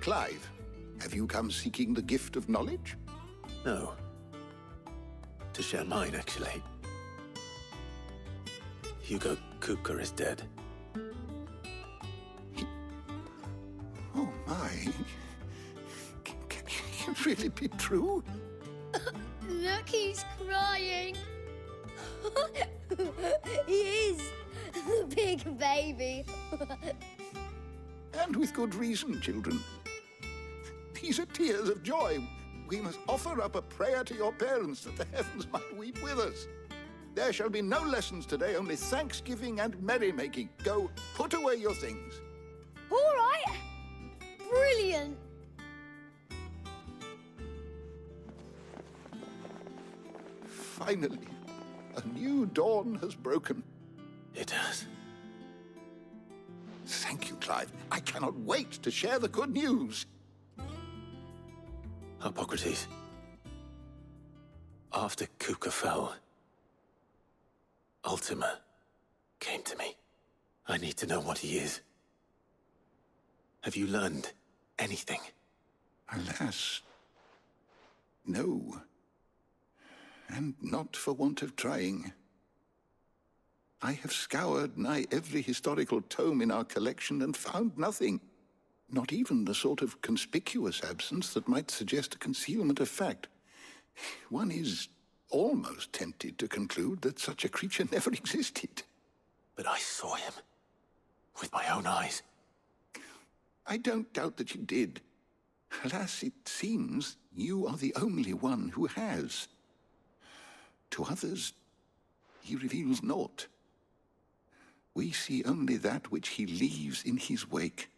Clive, have you come seeking the gift of knowledge? No. To share mine, actually. Hugo Kupka is dead. Oh my. Can it really be true? Look, he's crying. He is. The big baby. And with good reason, children. These are tears of joy. We must offer up a prayer to your parents that the heavens might weep with us. There shall be no lessons today, only thanksgiving and merrymaking. Go, put away your things. All right. Brilliant. Finally, a new dawn has broken. It has. Thank you, Clive. I cannot wait to share the good news. Hippocrates. After Kupka fell, Ultima came to me. I need to know what he is. Have you learned anything? Alas, no. And not for want of trying. I have scoured nigh every historical tome in our collection and found nothing. Not even the sort of conspicuous absence that might suggest a concealment of fact. One is almost tempted to conclude that such a creature never existed. But I saw him. With my own eyes. I don't doubt that you did. Alas, it seems you are the only one who has. To others, he reveals naught. We see only that which he leaves in his wake,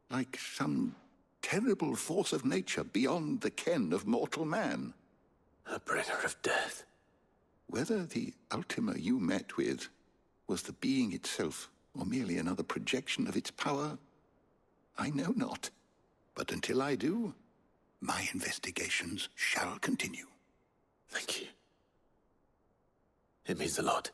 like some terrible force of nature beyond the ken of mortal man. A bringer of death. Whether the Ultima you met with was the being itself, or merely another projection of its power, I know not. But until I do, my investigations shall continue. Thank you. It means a lot.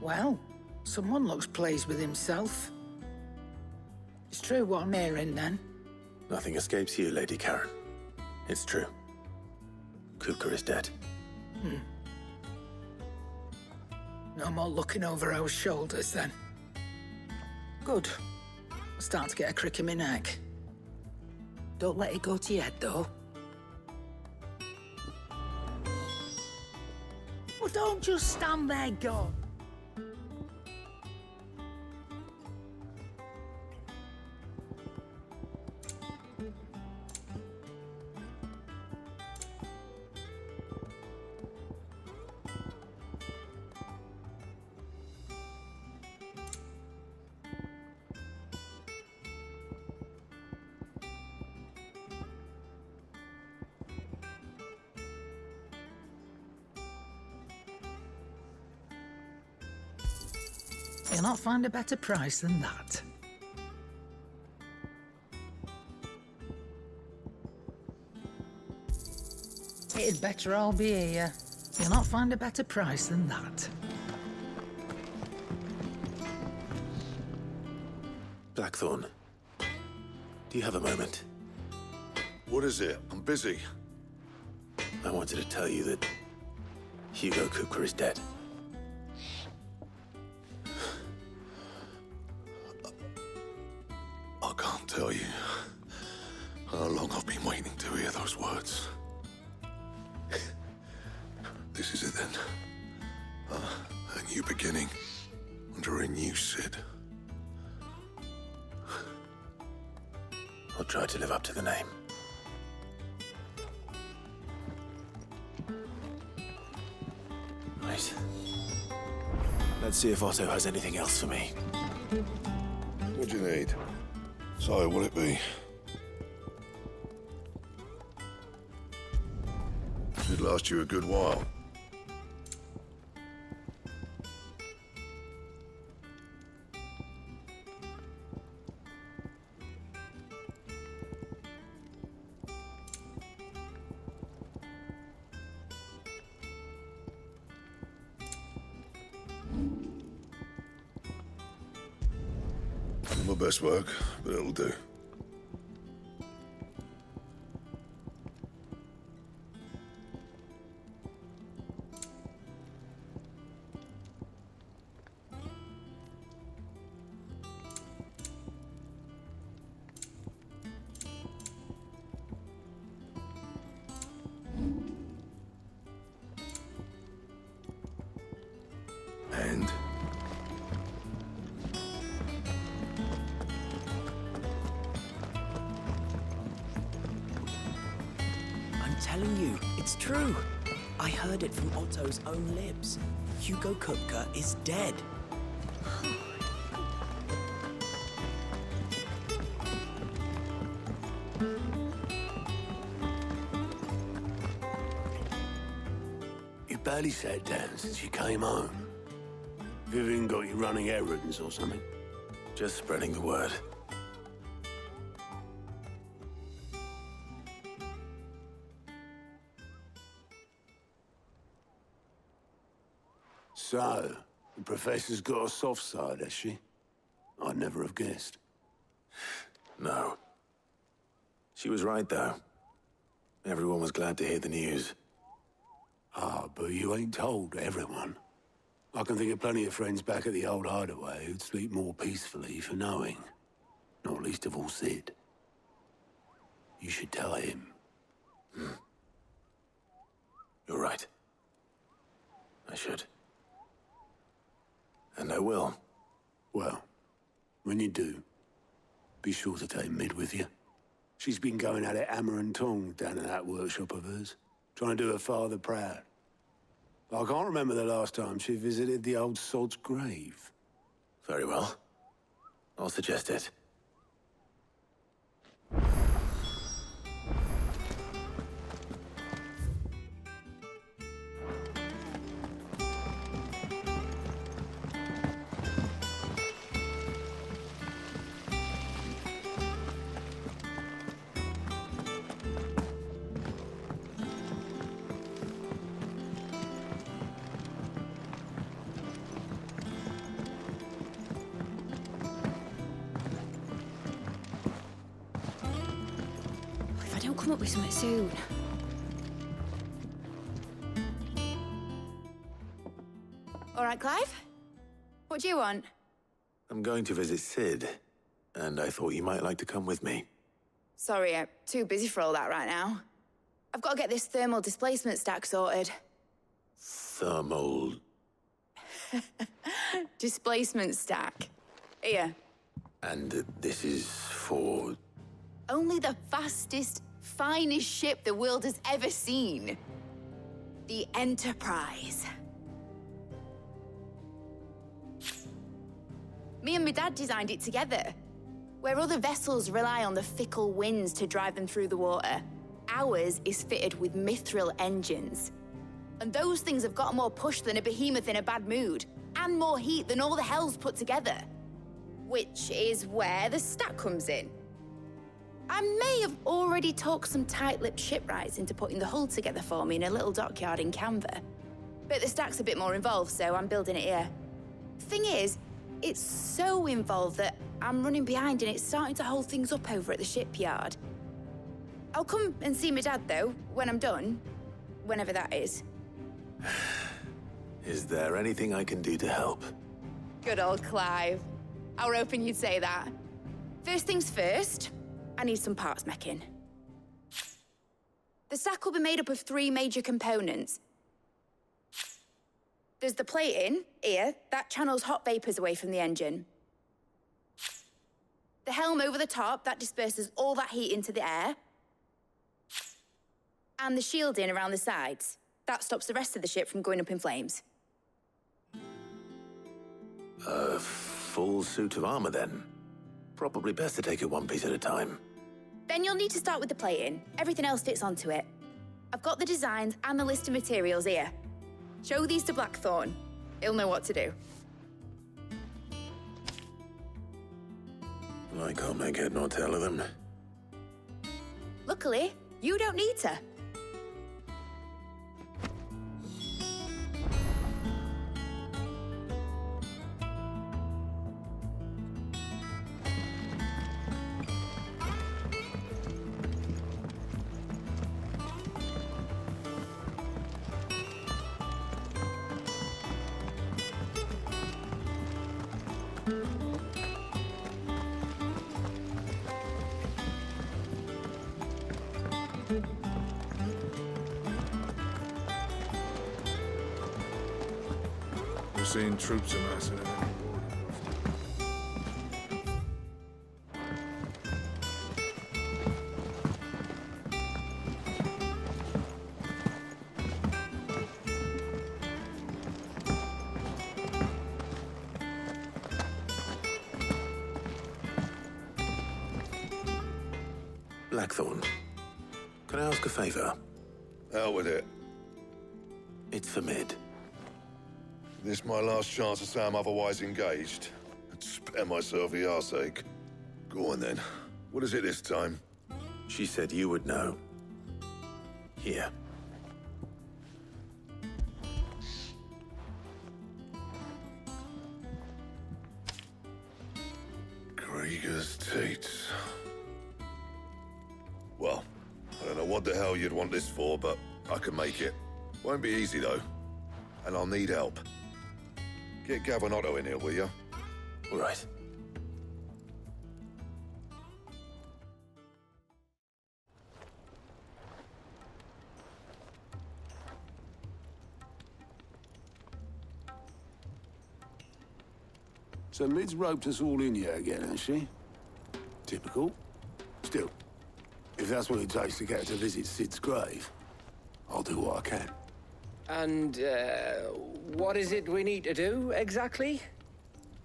Well, someone looks pleased with himself. It's true what I'm hearing, then. Nothing escapes you, Lady Karen. It's true. Kupka is dead. No more looking over our shoulders, then. Good. I'm starting to get a crick in my neck. Don't let it go to your head, though. Well, don't just stand there, go. You'll not find a better price than that. It'd better all be here. You'll not find a better price than that. Blackthorn, do you have a moment? What is it? I'm busy. I wanted to tell you that Hugo Kupka is dead. I can't tell you how long I've been waiting to hear those words. This is it then. A new beginning under a new Sid. I'll try to live up to the name. Right. Let's see if Otto has anything else for me. What do you need? So, will it be? Should last you a good while. My best work, but it'll do. And I'm telling you, it's true. I heard it from Otto's own lips. Hugo Kupka is dead. You barely sat down since you came home. Vivian got you running errands or something? Just spreading the word. So, the professor's got a soft side, has she? I'd never have guessed. No. She was right, though. Everyone was glad to hear the news. Ah, but you ain't told everyone. I can think of plenty of friends back at the old hideaway who'd sleep more peacefully for knowing. Not least of all Sid. You should tell him. You're right. I should. And I will. Well, when you do, be sure to take Mid with you. She's been going at it hammer and tong down in that workshop of hers, trying to do her father proud. I can't remember the last time she visited the old sod's grave. Very well. I'll suggest it. If I don't come up with something soon. All right, Clive? What do you want? I'm going to visit Sid, and I thought you might like to come with me. Sorry, I'm too busy for all that right now. I've got to get this thermal displacement stack sorted. Thermal... Displacement stack. Here. And this is for... Only the fastest, finest ship the world has ever seen. The Enterprise. Me and my dad designed it together. Where other vessels rely on the fickle winds to drive them through the water, ours is fitted with mithril engines. And those things have got more push than a behemoth in a bad mood, and more heat than all the hells put together. Which is where the stack comes in. I may have already talked some tight-lipped shipwrights into putting the hull together for me in a little dockyard in Canva. But the stack's a bit more involved, so I'm building it here. Thing is, it's so involved that I'm running behind and it's starting to hold things up over at the shipyard. I'll come and see my dad, though, when I'm done. Whenever that is. Is there anything I can do to help? Good old Clive. I were hoping you'd say that. First things first, I need some parts meching. The stack will be made up of 3 major components. There's the plating, here, that channels hot vapors away from the engine. The helm over the top, that disperses all that heat into the air. And the shielding around the sides, that stops the rest of the ship from going up in flames. A full suit of armor, then. Probably best to take it one piece at a time. Then you'll need to start with the plating. Everything else fits onto it. I've got the designs and the list of materials here. Show these to Blackthorn. He'll know what to do. I can't make head nor tail of them. Luckily, you don't need to. We're seeing troops amassing at any border crossing. Blackthorn, can I ask a favor? Out with it. It's for Mid. This my last chance to say I'm otherwise engaged. I'd spare myself the arseache. Go on then. What is it this time? She said you would know. Here. Krieger's Tates. Well, I don't know what the hell you'd want this for, but I can make it. Won't be easy, though. And I'll need help. Get Gavin Otto in here, will ya? All right. So Mid's roped us all in here again, has she? Typical. Still, if that's what it takes to get her to visit Sid's grave, I'll do what I can. And, what is it we need to do, exactly?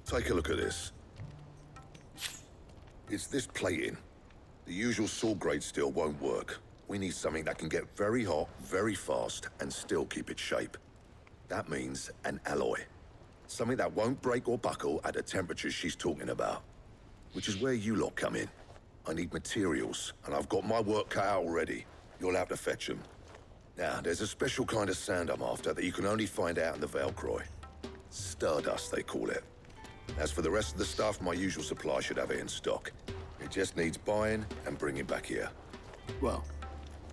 Take a look at this. It's this plating. The usual sword grade steel won't work. We need something that can get very hot, very fast, and still keep its shape. That means an alloy. Something that won't break or buckle at the temperatures she's talking about. Which is where you lot come in. I need materials, and I've got my work cut out already. You'll have to fetch them. Now, there's a special kind of sand I'm after that you can only find out in the Valcroy. Stardust, they call it. As for the rest of the stuff, my usual supply should have it in stock. It just needs buying and bringing back here. Well,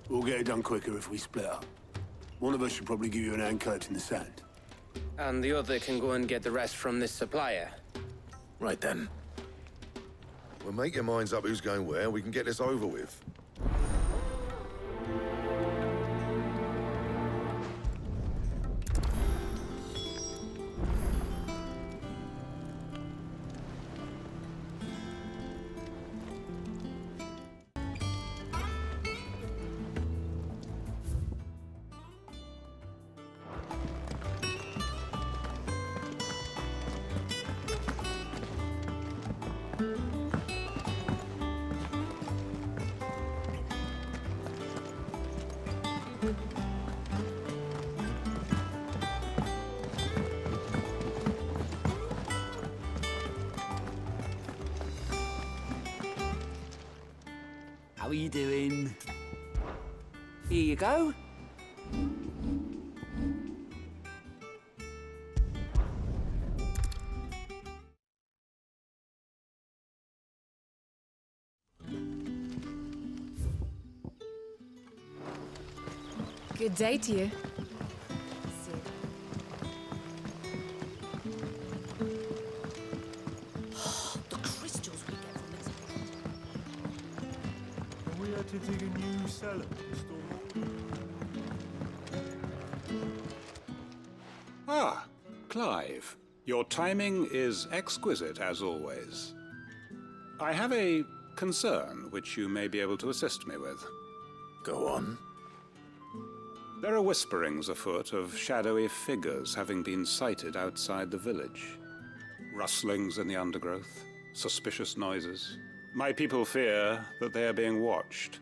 we'll get it done quicker if we split up. One of us should probably give you an hand collecting the sand. And the other can go and get the rest from this supplier. Right then. Well, make your minds up who's going where, and we can get this over with. How are you doing? Here you go. Good day to you. The crystals we get from this. We had to dig a new cellar to store. Ah, Clive. Your timing is exquisite, as always. I have a concern which you may be able to assist me with. Go on. There are whisperings afoot of shadowy figures having been sighted outside the village. Rustlings in the undergrowth, suspicious noises. My people fear that they are being watched.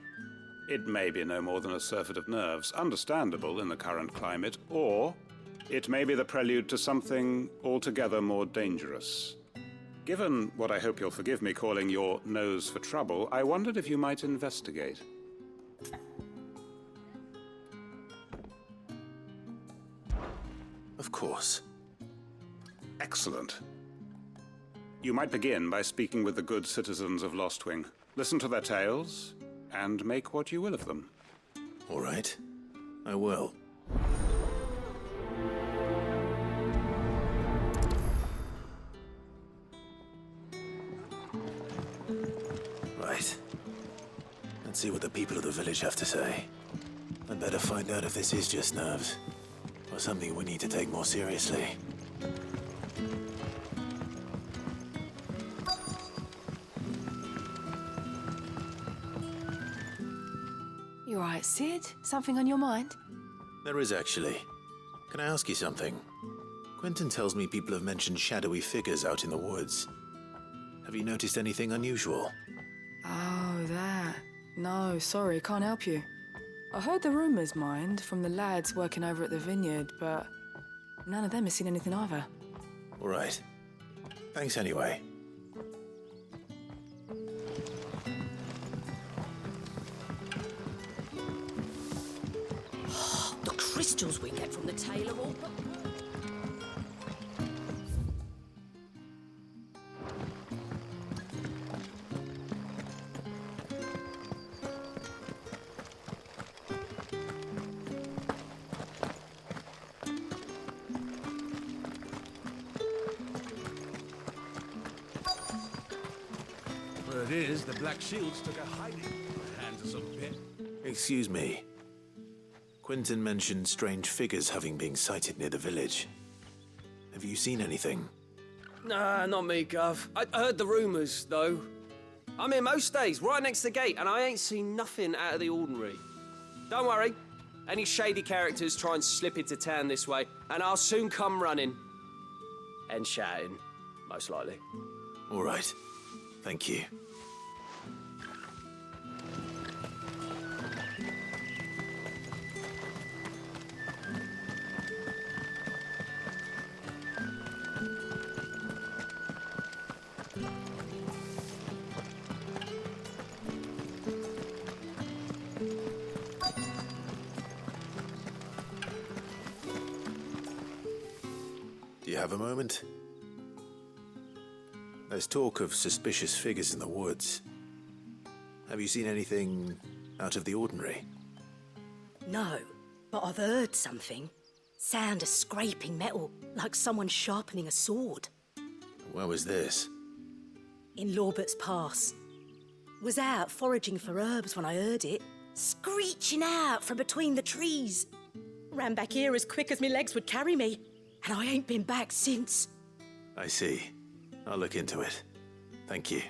It may be no more than a surfeit of nerves, understandable in the current climate, or it may be the prelude to something altogether more dangerous. Given what I hope you'll forgive me calling your nose for trouble, I wondered if you might investigate. Of course. Excellent. You might begin by speaking with the good citizens of Lostwing. Listen to their tales, and make what you will of them. All right. I will. Right. Let's see what the people of the village have to say. I'd better find out if this is just nerves, or something we need to take more seriously. You all right, Sid? Something on your mind? There is actually. Can I ask you something? Quentin tells me people have mentioned shadowy figures out in the woods. Have you noticed anything unusual? Oh, that. No, sorry, can't help you. I heard the rumours, mind, from the lads working over at the vineyard, but none of them has seen anything either. All right. Thanks anyway. The crystals we get from the tailor all... Where it is, the Black Shields took a hiding from the hands of some pit. Excuse me. Quentin mentioned strange figures having been sighted near the village. Have you seen anything? Nah, not me, Gov. I heard the rumours, though. I'm here most days, right next to the gate, and I ain't seen nothing out of the ordinary. Don't worry. Any shady characters try and slip into town this way, and I'll soon come running. And shouting, most likely. All right. Thank you. Do you have a moment? There's talk of suspicious figures in the woods. Have you seen anything out of the ordinary? No, but I've heard something. Sound of scraping metal, like someone sharpening a sword. Where was this? In Lorbert's Pass. Was out foraging for herbs when I heard it, screeching out from between the trees. Ran back here as quick as my legs would carry me, and I ain't been back since. I see. I'll look into it. Thank you.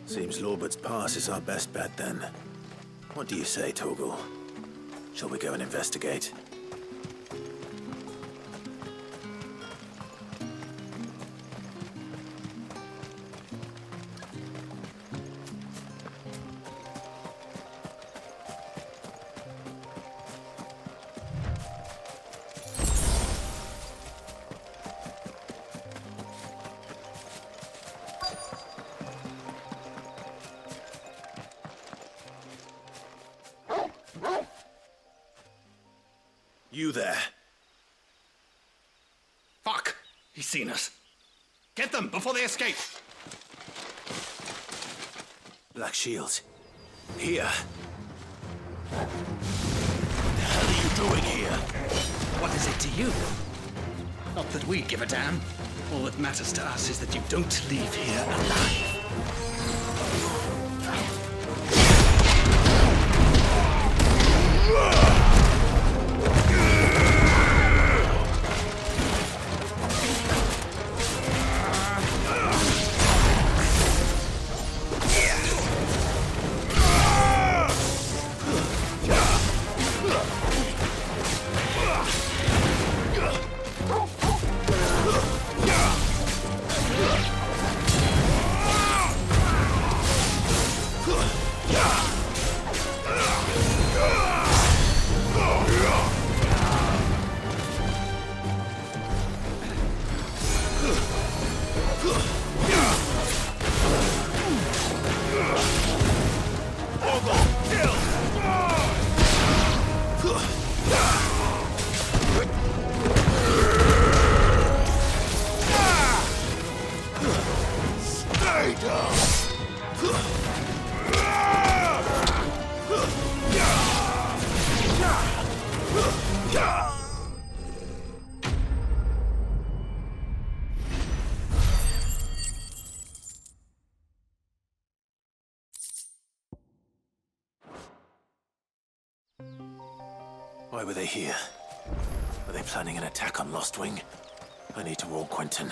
Seems Lorbert's Pass is our best bet, then. What do you say, Torgal? Shall we go and investigate? You there. Fuck! He's seen us. Get them before they escape! Black Shields. Here. What the hell are you doing here? What is it to you? Not that we give a damn. All that matters to us is that you don't leave here alive. Why were they here? Were they planning an attack on Lostwing? I need to warn Quentin.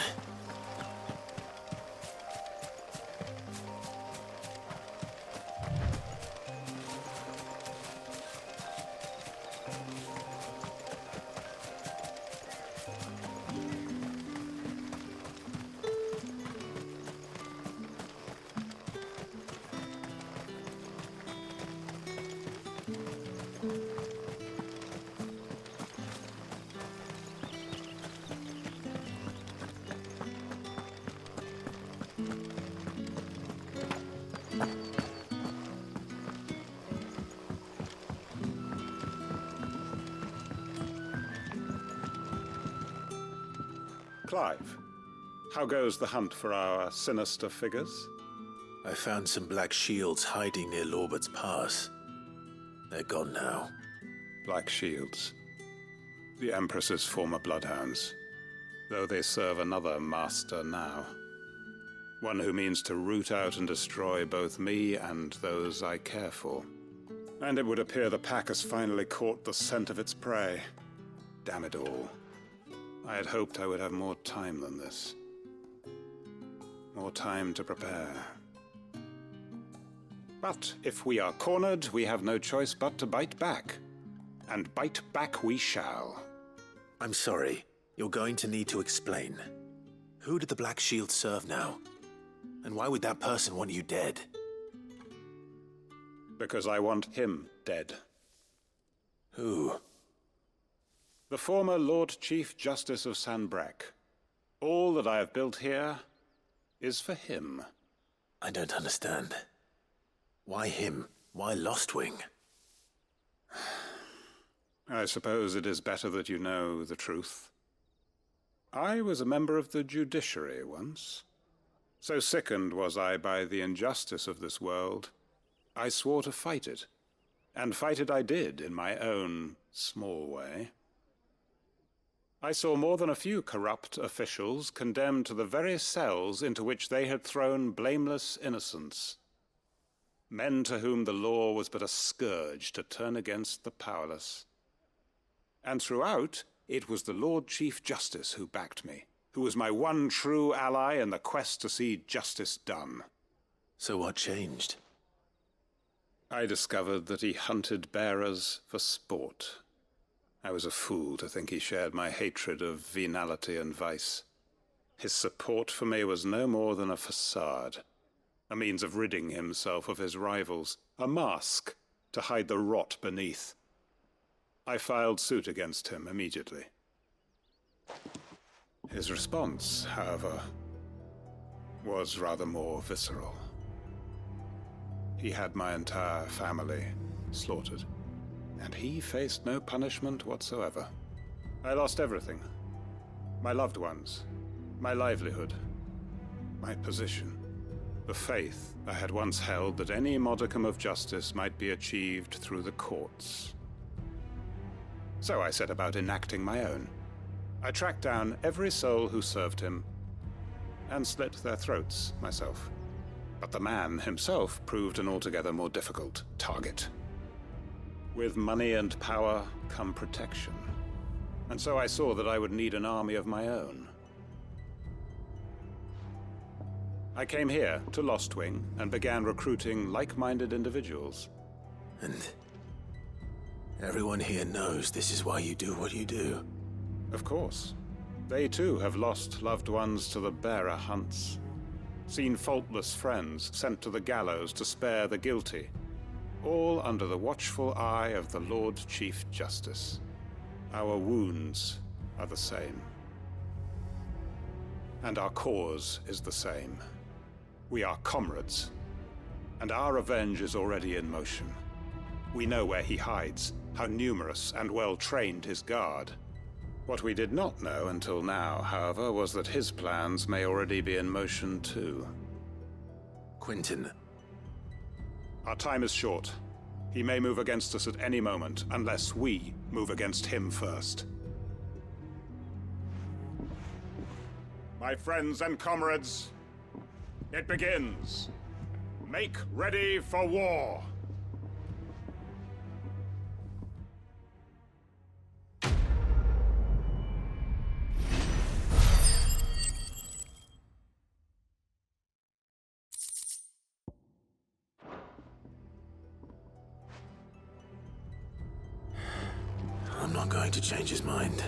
Clive, how goes the hunt for our sinister figures? I found some Black Shields hiding near Lorbert's Pass. They're gone now. Black Shields. The Empress's former bloodhounds. Though they serve another master now. One who means to root out and destroy both me and those I care for. And it would appear the pack has finally caught the scent of its prey. Damn it all. I had hoped I would have more time than this. More time to prepare. But if we are cornered, we have no choice but to bite back. And bite back we shall. I'm sorry. You're going to need to explain. Who did the Black Shield serve now? And why would that person want you dead? Because I want him dead. Who? The former Lord Chief Justice of Sanbreque. All that I have built here is for him. I don't understand. Why him? Why Lostwing? I suppose it is better that you know the truth. I was a member of the judiciary once. So sickened was I by the injustice of this world, I swore to fight it. And fight it I did in my own small way. I saw more than a few corrupt officials condemned to the very cells into which they had thrown blameless innocents. Men to whom the law was but a scourge to turn against the powerless. And throughout, It was the Lord Chief Justice who backed me, who was my one true ally in the quest to see justice done. So what changed? I discovered that he hunted bearers for sport. I was a fool to think he shared my hatred of venality and vice. His support for me was no more than a facade, a means of ridding himself of his rivals, a mask to hide the rot beneath. I filed suit against him immediately. His response, however, was rather more visceral. He had my entire family slaughtered, and he faced no punishment whatsoever. I lost everything. My loved ones, my livelihood, my position, the faith I had once held that any modicum of justice might be achieved through the courts. So I set about enacting my own. I tracked down every soul who served him, and slit their throats myself. But the man himself proved an altogether more difficult target. With money and power come protection, and so I saw that I would need an army of my own. I came here to Lostwing and began recruiting like-minded individuals. And everyone here knows this is why you do what you do. Of course. They too have lost loved ones to the bearer hunts. Seen faultless friends sent to the gallows to spare the guilty. All under the watchful eye of the Lord Chief Justice. Our wounds are the same. And our cause is the same. We are comrades. And our revenge is already in motion. We know where he hides, how numerous and well-trained his guard. What we did not know until now, however, was that his plans may already be in motion too. Quentin. Our time is short. He may move against us at any moment, unless we move against him first. My friends and comrades, it begins. Make ready for war. I'm not going to change his mind.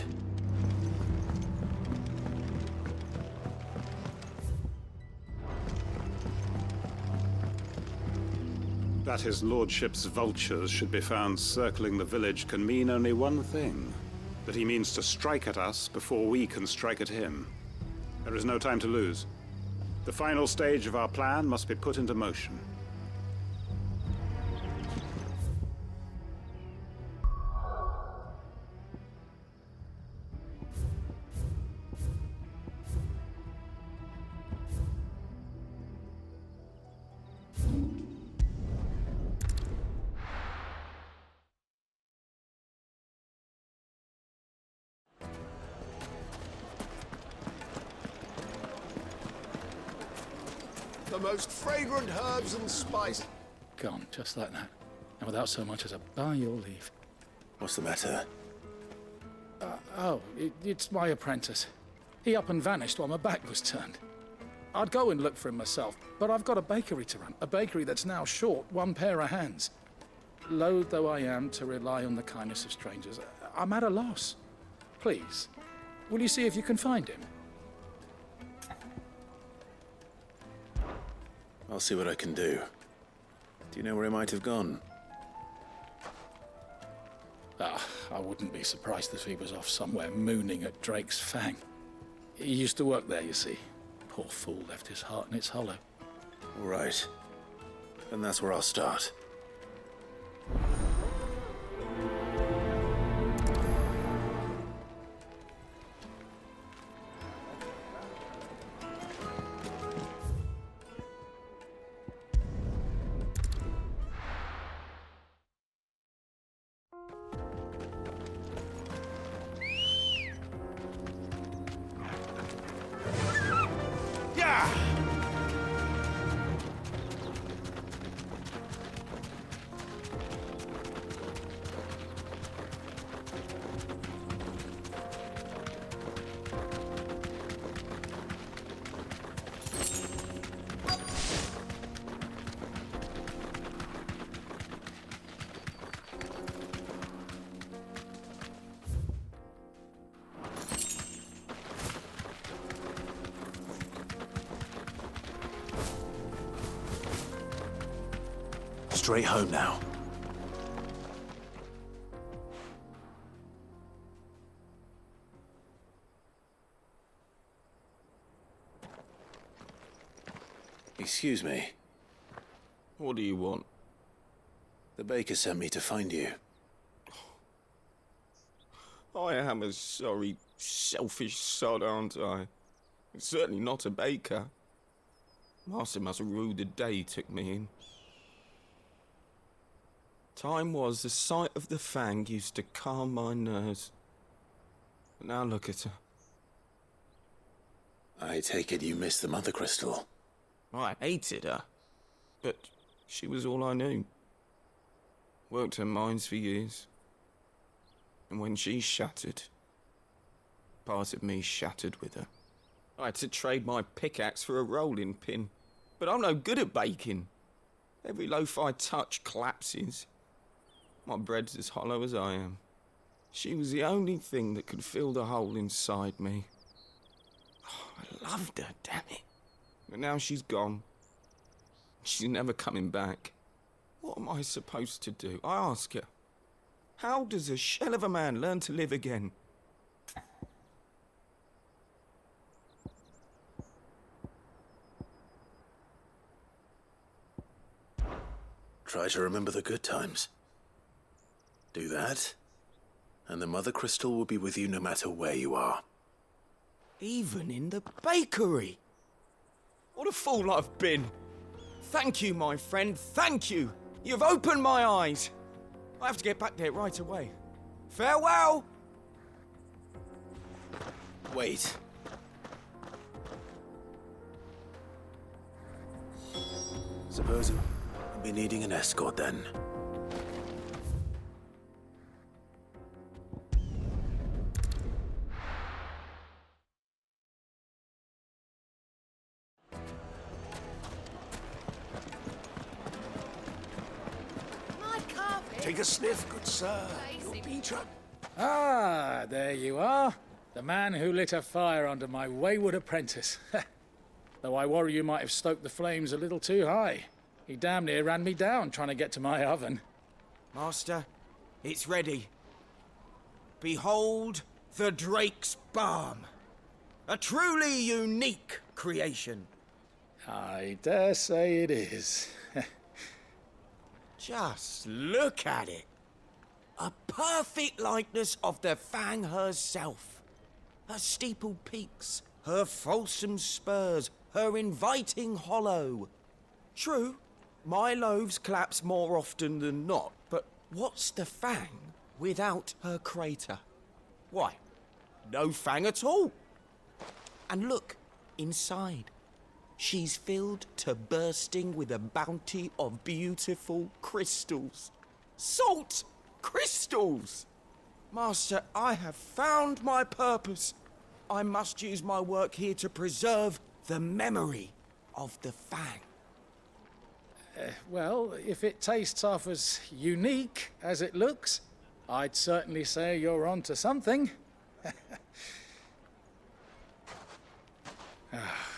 That his lordship's vultures should be found circling the village can mean only one thing. That he means to strike at us before we can strike at him. There is no time to lose. The final stage of our plan must be put into motion. The most fragrant herbs and spices. Gone, just like that. And without so much as a by your leave. What's the matter? It's my apprentice. He up and vanished while my back was turned. I'd go and look for him myself, but I've got a bakery to run. A bakery that's now short one pair of hands. Loath though I am to rely on the kindness of strangers, I'm at a loss. Please, will you see if you can find him? I'll see what I can do. Do you know where he might have gone? I wouldn't be surprised if he was off somewhere mooning at Drake's Fang. He used to work there, you see. Poor fool left his heart in its hollow. All right. Then that's where I'll start. straight home now. Excuse me. What do you want? The baker sent me to find you. I am a sorry, selfish sod, aren't I? Certainly not a baker. Master must have ruled the day he took me in. Time was the sight of the fang used to calm my nerves. But now look at her. I take it you missed the Mother Crystal. I hated her, but she was all I knew. Worked her mines for years. And when she shattered, part of me shattered with her. I had to trade my pickaxe for a rolling pin, but I'm no good at baking. Every loaf I touch collapses. My bread's as hollow as I am. She was the only thing that could fill the hole inside me. Oh, I loved her, damn it. But now she's gone. She's never coming back. What am I supposed to do? I ask her. How does a shell of a man learn to live again? Try to remember the good times. Do that, and the Mother Crystal will be with you no matter where you are. Even in the bakery. What a fool I've been. Thank you, my friend, thank you. You've opened my eyes. I have to get back there right away. Farewell! Wait. Suppose I'll be needing an escort then. Take a sniff, good sir. You'll be Ah, there you are. The man who lit a fire under my wayward apprentice. Though I worry you might have stoked the flames a little too high. He damn near ran me down trying to get to my oven. Master, it's ready. Behold the Drake's Balm. A truly unique creation. I dare say it is. Just look at it. A perfect likeness of the Fang herself. Her steepled peaks, her fulsome spurs, her inviting hollow. True, my loaves collapse more often than not, but what's the Fang without her crater? Why, no Fang at all. And look, inside. She's filled to bursting with a bounty of beautiful crystals. Salt crystals! Master, I have found my purpose. I must use my work here to preserve the memory of the Fang. Well, if it tastes half as unique as it looks, I'd certainly say you're onto something.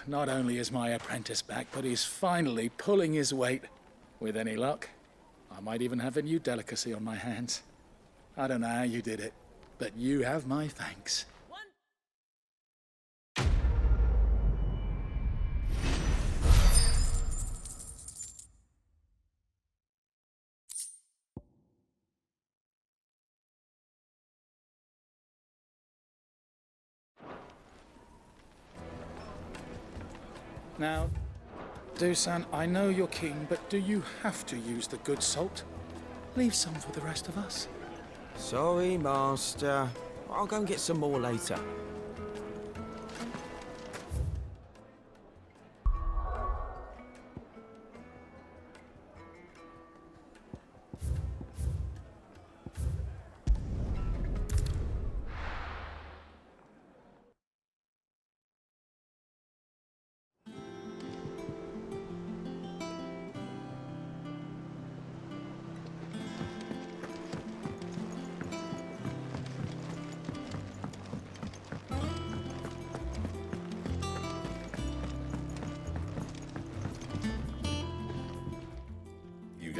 Not only is my apprentice back, but he's finally pulling his weight. With any luck, I might even have a new delicacy on my hands. I don't know how you did it, but you have my thanks. Now, Dusan, I know you're king, but do you have to use the good salt? Leave some for the rest of us. Sorry, Master. I'll go and get some more later.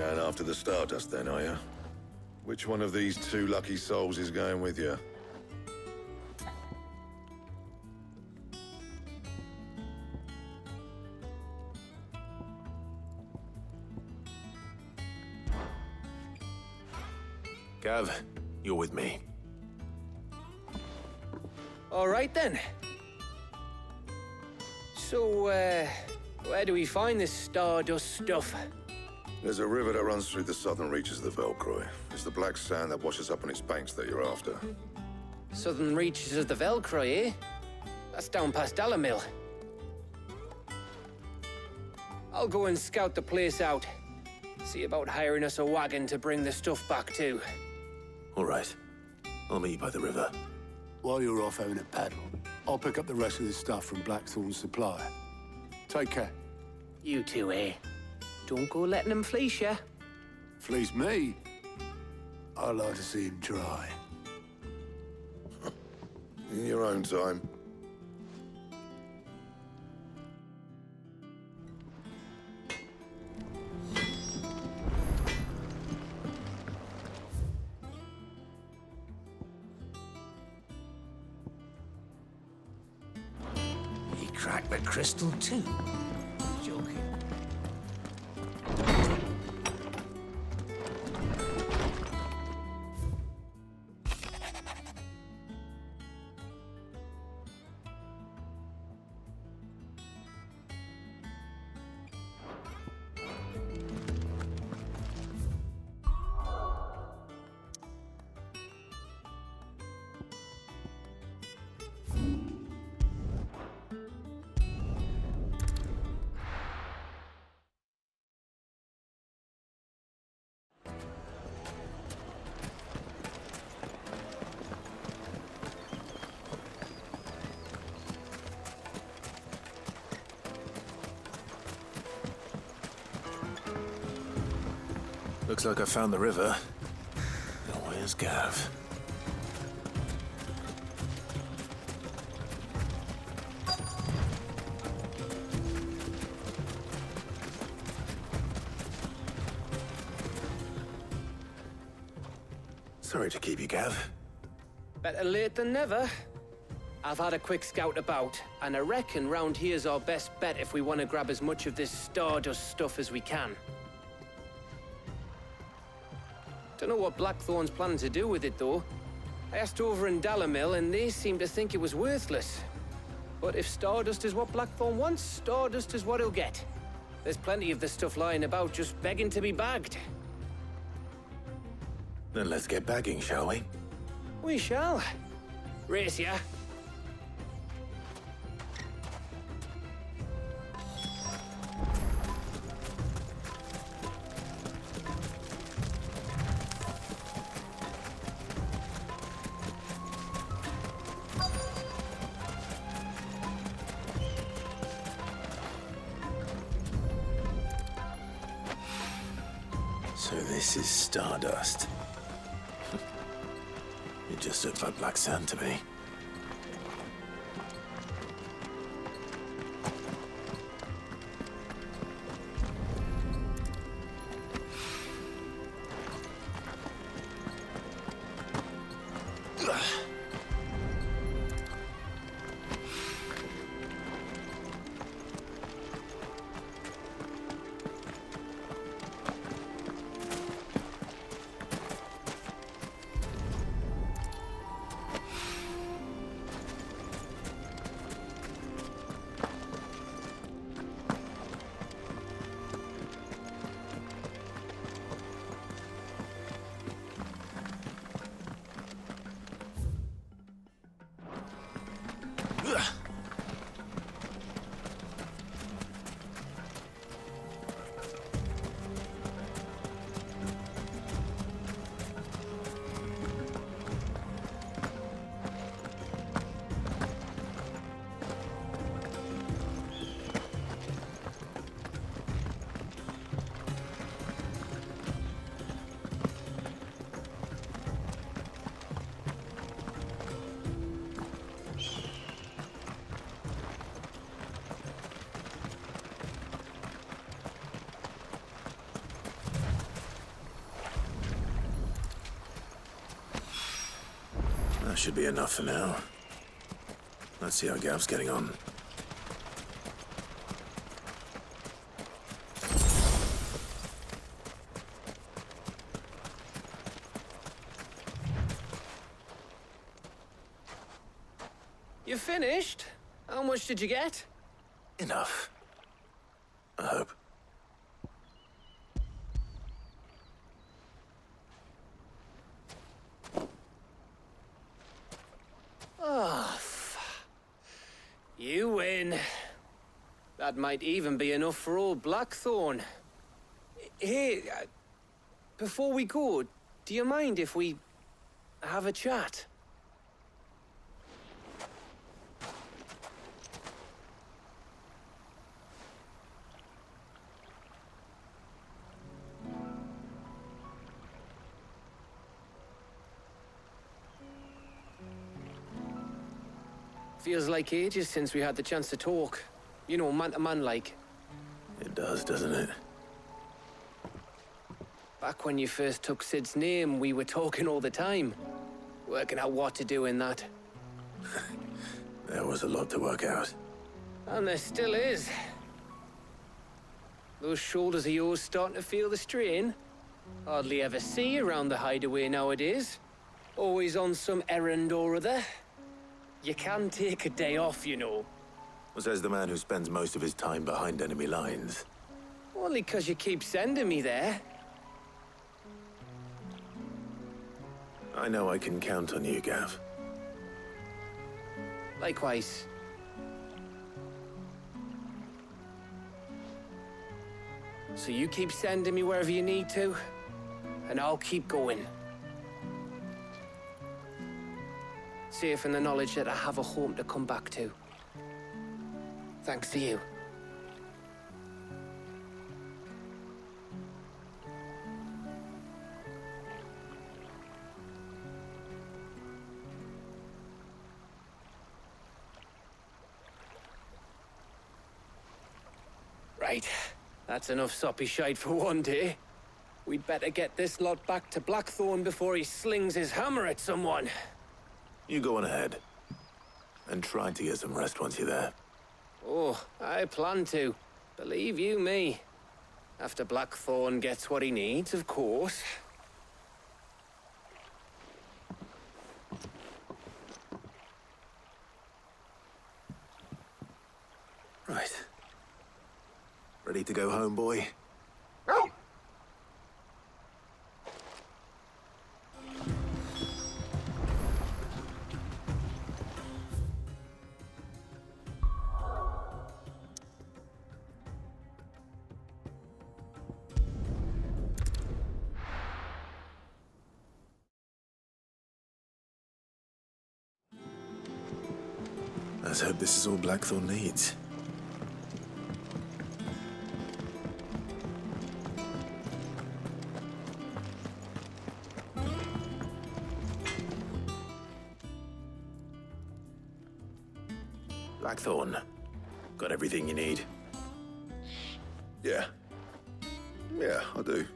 Going after the Stardust then, are you? Which one of these two lucky souls is going with you? Gav, you're with me. All right then. So, where do we find this Stardust stuff? There's a river that runs through the southern reaches of the Velcroy. It's the black sand that washes up on its banks that you're after. Southern reaches of the Velcroy, eh? That's down past Dalamil. I'll go and scout the place out. See about hiring us a wagon to bring the stuff back to. All right. I'll meet you by the river. While you're off having a paddle, I'll pick up the rest of this stuff from Blackthorn's supplier. Take care. You two, eh? Don't go letting them fleece ya. Fleece me? I'd like to see him try. In your own time. He cracked the crystal too. Joking. Looks like I found the river. Now where's Gav? Sorry to keep you, Gav. Better late than never. I've had a quick scout about, and I reckon round here's our best bet if we want to grab as much of this Stardust stuff as we can. Don't know what Blackthorn's planning to do with it, though. I asked over in Dalamil, and they seem to think it was worthless. But if Stardust is what Blackthorn wants, Stardust is what he'll get. There's plenty of this stuff lying about, just begging to be bagged. Then let's get bagging, shall we? We shall. Race ya. So this is Stardust. It just looks like black sand to me. should be enough for now. Let's see how Gav's getting on. You finished? How much did you get? Enough. I hope. Oh, you win. That might even be enough for old Blackthorn. Hey, before we go, do you mind if we have a chat? Feels like ages since we had the chance to talk. You know, man to man like. It does, doesn't it? Back when you first took Sid's name, we were talking all the time. Working out what to do in that. There was a lot to work out. And there still is. Those shoulders of yours starting to feel the strain. Hardly ever see you around the hideaway nowadays. Always on some errand or other. You can take a day off, you know. Says the man who spends most of his time behind enemy lines. Only 'cause you keep sending me there. I know I can count on you, Gav. Likewise. So you keep sending me wherever you need to, and I'll keep going. Safe in the knowledge that I have a home to come back to. Thanks to you. Right. That's enough soppy shite for one day. We'd better get this lot back to Blackthorn before he slings his hammer at someone. You go on ahead. And try to get some rest once you're there. Oh, I plan to. Believe you me. After Blackthorn gets what he needs, of course. Right. Ready to go home, boy? Let's hope this is all Blackthorn needs. Blackthorn, got everything you need? Yeah. Yeah, I do.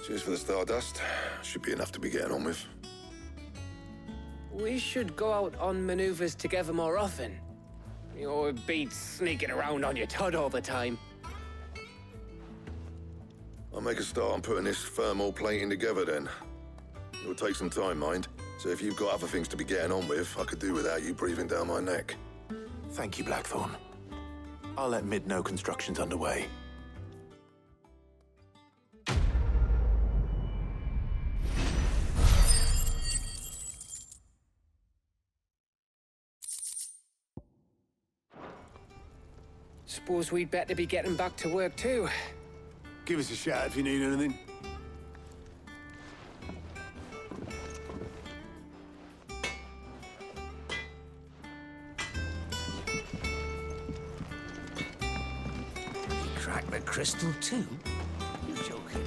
Cheers for the stardust. Should be enough to be getting on with. We should go out on maneuvers together more often. You know, it beats sneaking around on your Todd all the time. I'll make a start on putting this thermal plating together then. It'll take some time, mind. So if you've got other things to be getting on with, I could do without you breathing down my neck. Thank you, Blackthorn. I'll let Mid know construction's underway. Suppose we'd better be getting back to work too. Give us a shout if you need anything. You cracked the crystal too? You're joking.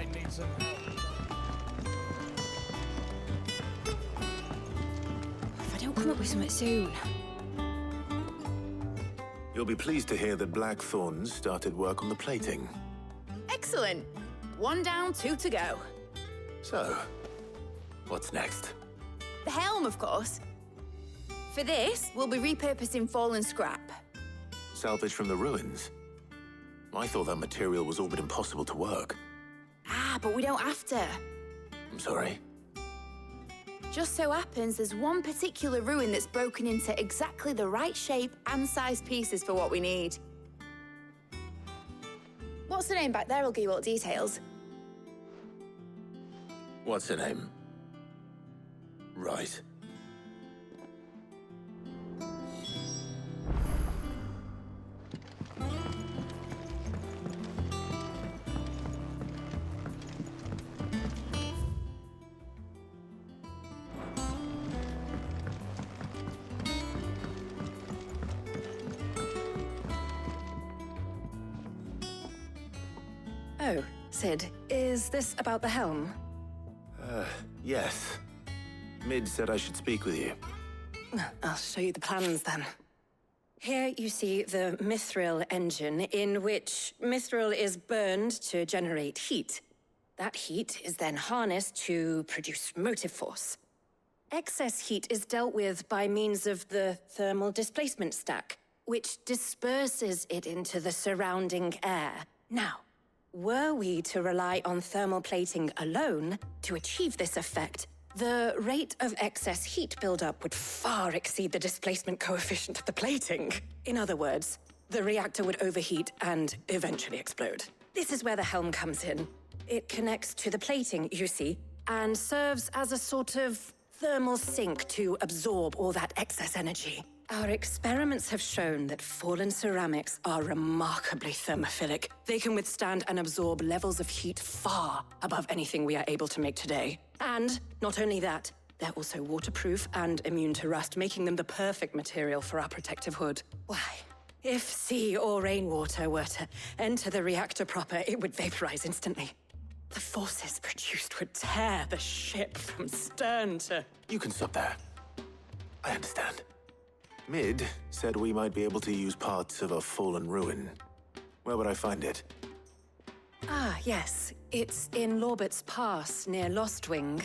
might need some help. If I don't come up with something soon. You'll be pleased to hear that Blackthorn's started work on the plating. Excellent. 1 down, 2 to go. So, what's next? The helm, of course. For this, we'll be repurposing fallen scrap. Salvage from the ruins? I thought that material was all but impossible to work. Ah, but we don't have to. I'm sorry. Just so happens there's one particular ruin that's broken into exactly the right shape and size pieces for what we need. What's the name back there? I'll give you all the details. What's her name? Right. Oh, Sid, is this about the helm? Yes. Mid said I should speak with you. I'll show you the plans then. Here you see the mithril engine, in which mithril is burned to generate heat. That heat is then harnessed to produce motive force. Excess heat is dealt with by means of the thermal displacement stack, which disperses it into the surrounding air. Now, were we to rely on thermal plating alone to achieve this effect, the rate of excess heat buildup would far exceed the displacement coefficient of the plating. In other words, the reactor would overheat and eventually explode. This is where the helm comes in. It connects to the plating, you see, and serves as a sort of thermal sink to absorb all that excess energy. Our experiments have shown that fallen ceramics are remarkably thermophilic. They can withstand and absorb levels of heat far above anything we are able to make today. And not only that, they're also waterproof and immune to rust, making them the perfect material for our protective hood. Why? If sea or rainwater were to enter the reactor proper, it would vaporize instantly. The forces produced would tear the ship from stern to... You can stop there. I understand. Mid said we might be able to use parts of a fallen ruin. Where would I find it? Ah, yes. It's in Lorbert's Pass, near Lostwing.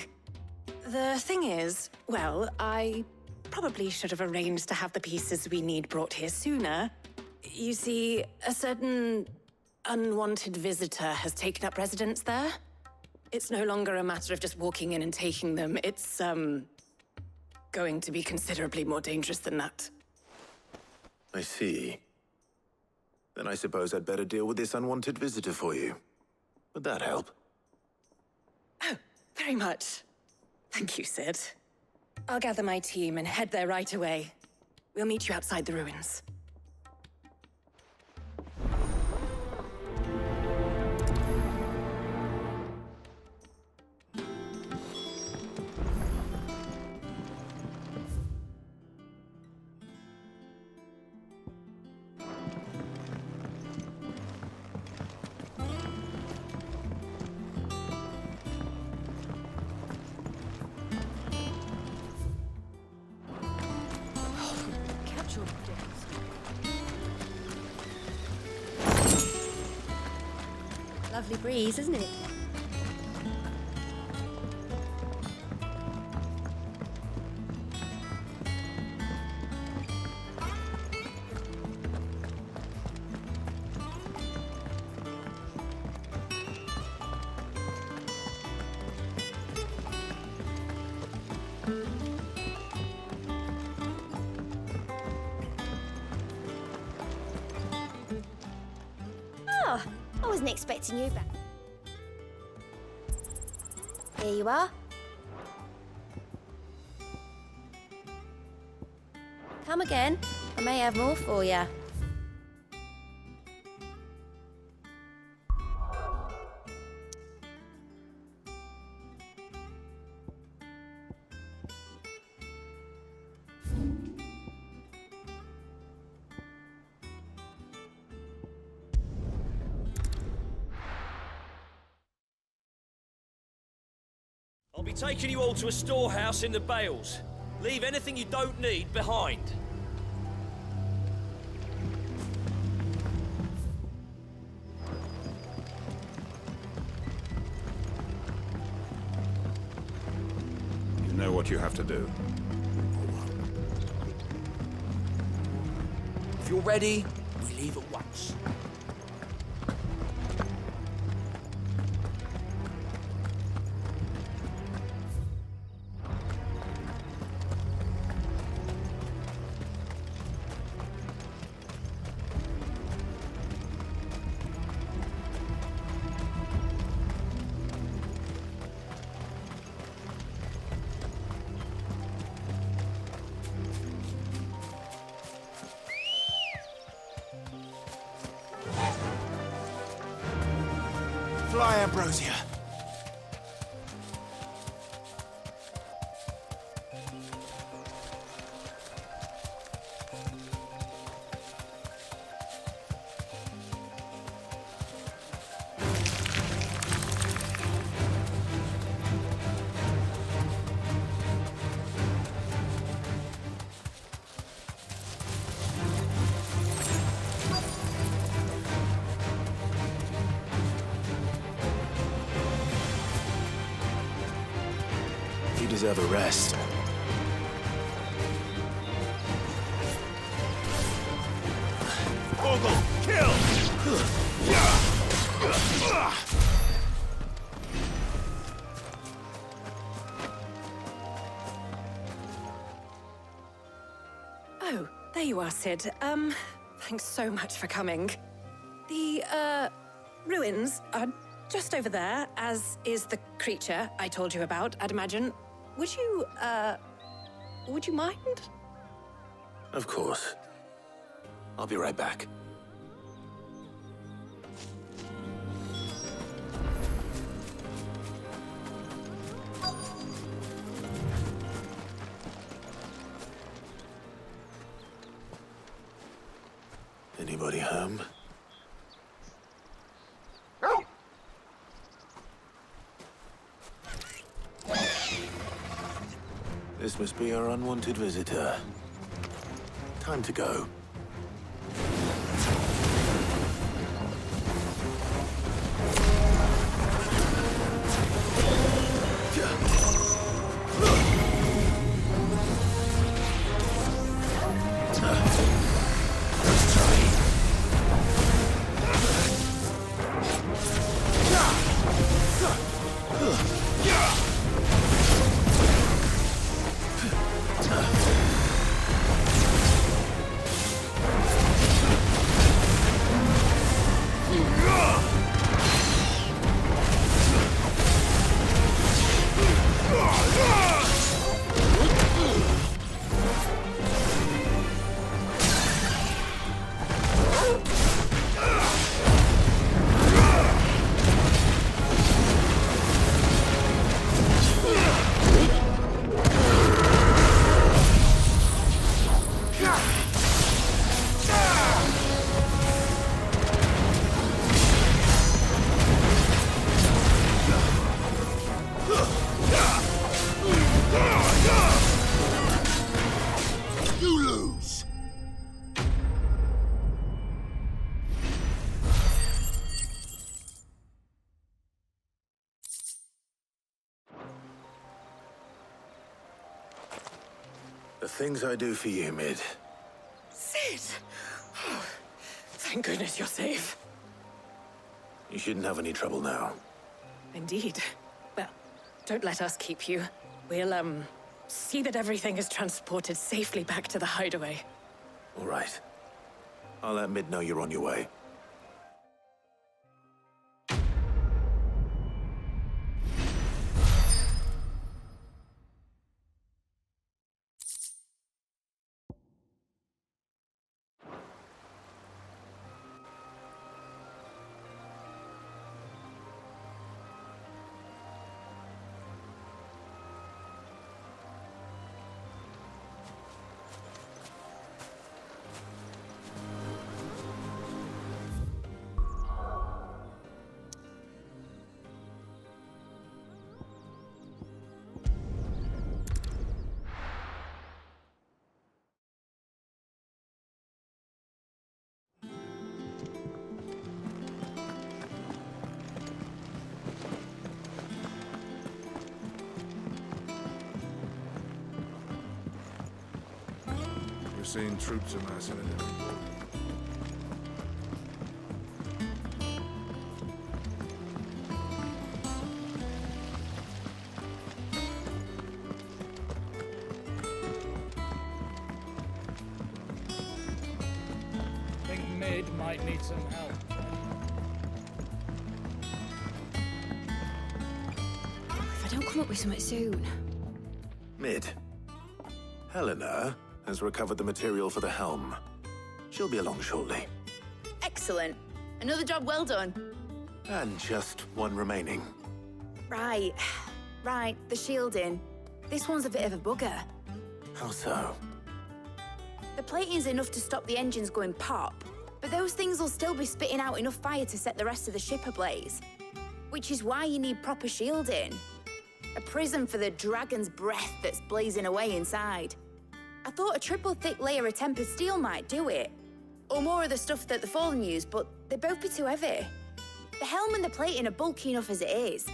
The thing is, well, I probably should have arranged to have the pieces we need brought here sooner. You see, a certain unwanted visitor has taken up residence there. It's no longer a matter of just walking in and taking them. It's, going to be considerably more dangerous than that. I see. Then I suppose I'd better deal with this unwanted visitor for you. Would that help? Oh, very much. Thank you, Sid. I'll gather my team and head there right away. We'll meet you outside the ruins. Lovely breeze, isn't it? Oh, I wasn't expecting you back. Here you are. Come again. I may have more for you. taking you all to a storehouse in the Bales. Leave anything you don't need behind. You know what you have to do. If you're ready, we leave at once. Fly, Ambrosia. You deserve a rest. Bogle, kill! Oh, there you are, Sid. Thanks so much for coming. The, ruins are just over there, as is the creature I told you about, I'd imagine. Would you mind? Of course. I'll be right back. Anybody home? This must be our unwanted visitor. Time to go. The things I do for you, Mid. Sid! Oh, thank goodness you're safe. You shouldn't have any trouble now. Indeed. Well, don't let us keep you. We'll, see that everything is transported safely back to the hideaway. All right. I'll let Mid know you're on your way. have seen troops amassing in it. Think Mid might need some help. If I don't come up with something soon. Mid. Helena has recovered the material for the helm. She'll be along shortly. Excellent. Another job well done. And just one remaining. Right. Right, the shielding. This one's a bit of a bugger. How so? The plating's enough to stop the engines going pop, but those things will still be spitting out enough fire to set the rest of the ship ablaze. Which is why you need proper shielding. A prison for the dragon's breath that's blazing away inside. I thought a triple thick layer of tempered steel might do it. Or more of the stuff that the Fallen use, but they'd both be too heavy. The helm and the plating are bulky enough as it is.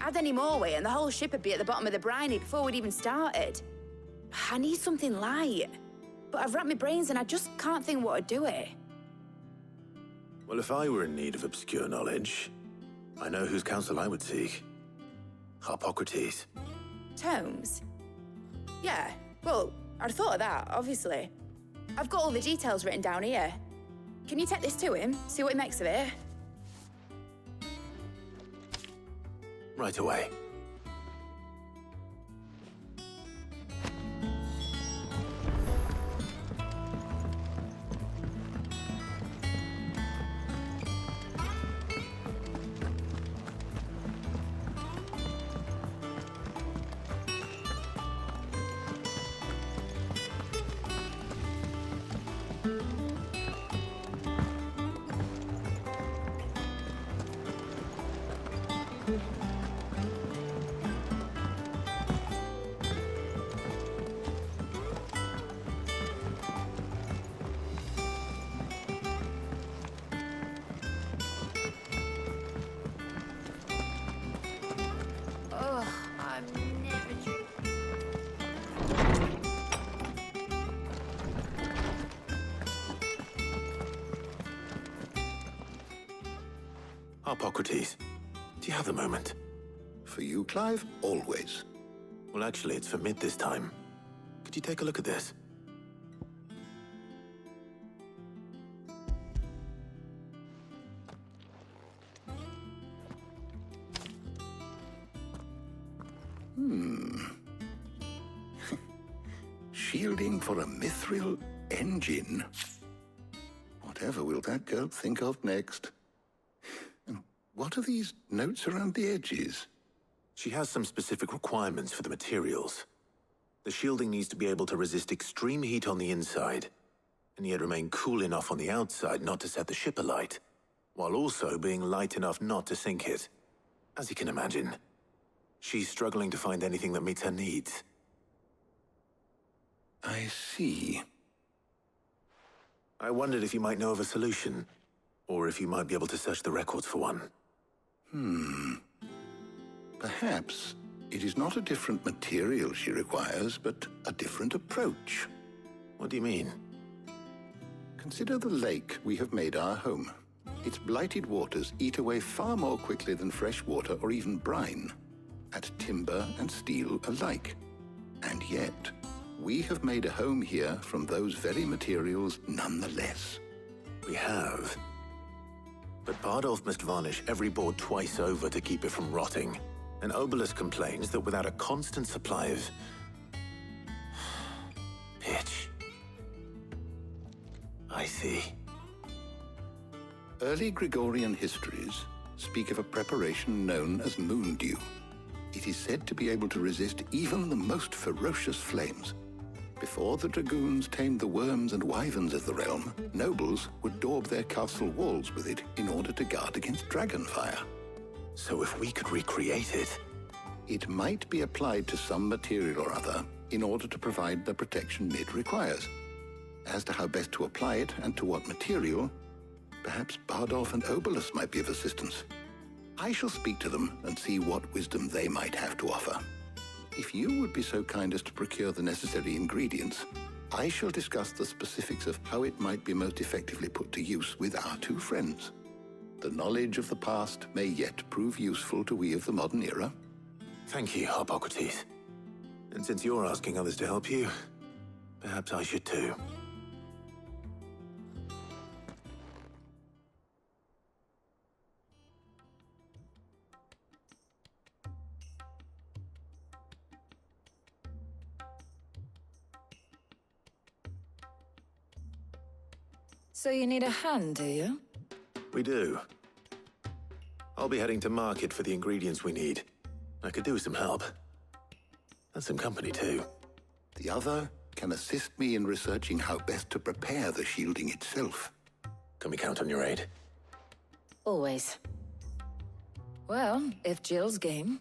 Add any more weight and the whole ship would be at the bottom of the briny before we'd even started. I need something light. But I've racked my brains and I just can't think what would do it. Well, if I were in need of obscure knowledge, I know whose counsel I would seek. Harpocrates. Tomes? Yeah, well, I'd thought of that, obviously. I've got all the details written down here. Can you take this to him, see what he makes of it? Right away. Harpocrates, do you have a moment? For you, Clive, always. Well, actually, it's for Mid this time. Could you take a look at this? Shielding for a mithril engine. Whatever will that girl think of next? And what are these notes around the edges? She has some specific requirements for the materials. The shielding needs to be able to resist extreme heat on the inside, and yet remain cool enough on the outside not to set the ship alight, while also being light enough not to sink it. As you can imagine, she's struggling to find anything that meets her needs. I see. I wondered if you might know of a solution, or if you might be able to search the records for one. Perhaps it is not a different material she requires, but a different approach. What do you mean? Consider the lake we have made our home. Its blighted waters eat away far more quickly than fresh water or even brine, at timber and steel alike. And yet, we have made a home here from those very materials nonetheless. We have. But Bardolph must varnish every board twice over to keep it from rotting. And Obelus complains that without a constant supply of pitch. I see. Early Gregorian histories speak of a preparation known as moondew. It is said to be able to resist even the most ferocious flames. Before the dragoons tamed the worms and wyverns of the realm, nobles would daub their castle walls with it in order to guard against dragonfire. So if we could recreate it... It might be applied to some material or other in order to provide the protection Mid requires. As to how best to apply it and to what material, perhaps Bardolph and Obelus might be of assistance. I shall speak to them and see what wisdom they might have to offer. If you would be so kind as to procure the necessary ingredients, I shall discuss the specifics of how it might be most effectively put to use with our two friends. The knowledge of the past may yet prove useful to we of the modern era. Thank you, Hippocrates. And since you're asking others to help you, perhaps I should too. So you need a hand, do you? We do. I'll be heading to market for the ingredients we need. I could do with some help. And some company, too. The other can assist me in researching how best to prepare the shielding itself. Can we count on your aid? Always. Well, if Jill's game.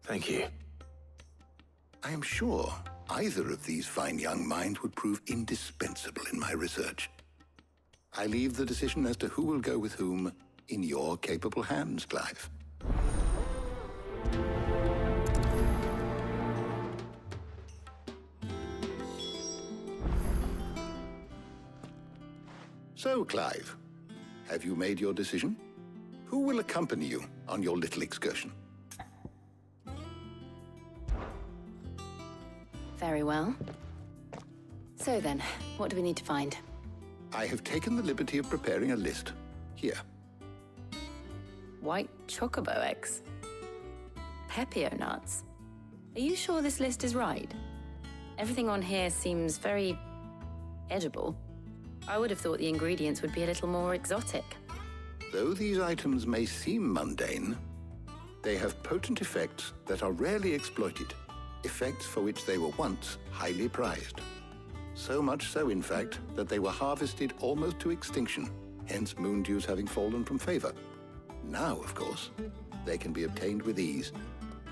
Thank you. I am sure either of these fine young minds would prove indispensable in my research. I leave the decision as to who will go with whom in your capable hands, Clive. So, Clive, have you made your decision? Who will accompany you on your little excursion? Very well. So then, what do we need to find? I have taken the liberty of preparing a list. Here. White chocobo eggs. Pepio nuts. Are you sure this list is right? Everything on here seems very edible. I would have thought the ingredients would be a little more exotic. Though these items may seem mundane, they have potent effects that are rarely exploited, effects for which they were once highly prized. So much so, in fact, that they were harvested almost to extinction, hence moon dews having fallen from favor. Now, of course, they can be obtained with ease.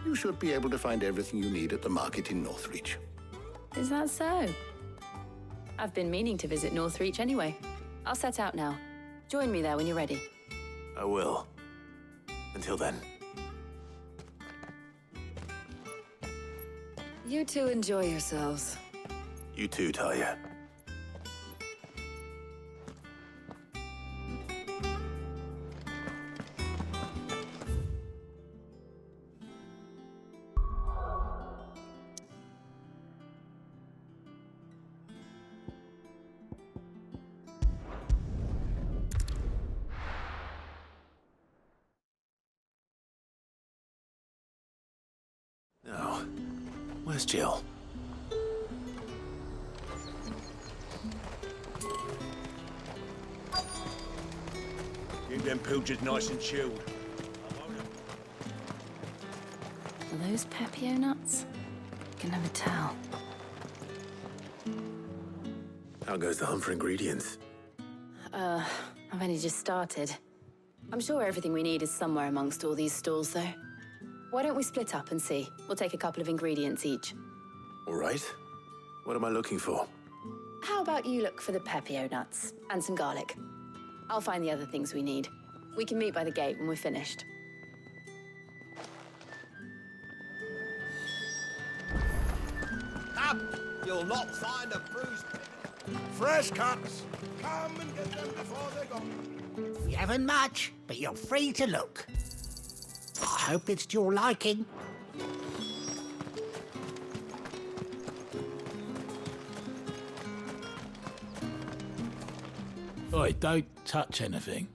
You should be able to find everything you need at the market in Northreach. Is that so? I've been meaning to visit Northreach anyway. I'll set out now. Join me there when you're ready. I will. Until then. You two enjoy yourselves. You too, Talia. Now, where's Jill? Keep them pilchards nice and chilled. Are those Pepio nuts? I can never tell. How goes the hunt for ingredients? I've only just started. I'm sure everything we need is somewhere amongst all these stalls, though. Why don't we split up and see? We'll take a couple of ingredients each. All right. What am I looking for? How about you look for the Pepio nuts and some garlic? I'll find the other things we need. We can meet by the gate when we're finished. Up! You'll not find a bruised fresh cuts. Come and get them before they're gone. We haven't much, but you're free to look. I hope it's to your liking. Oi, don't touch anything.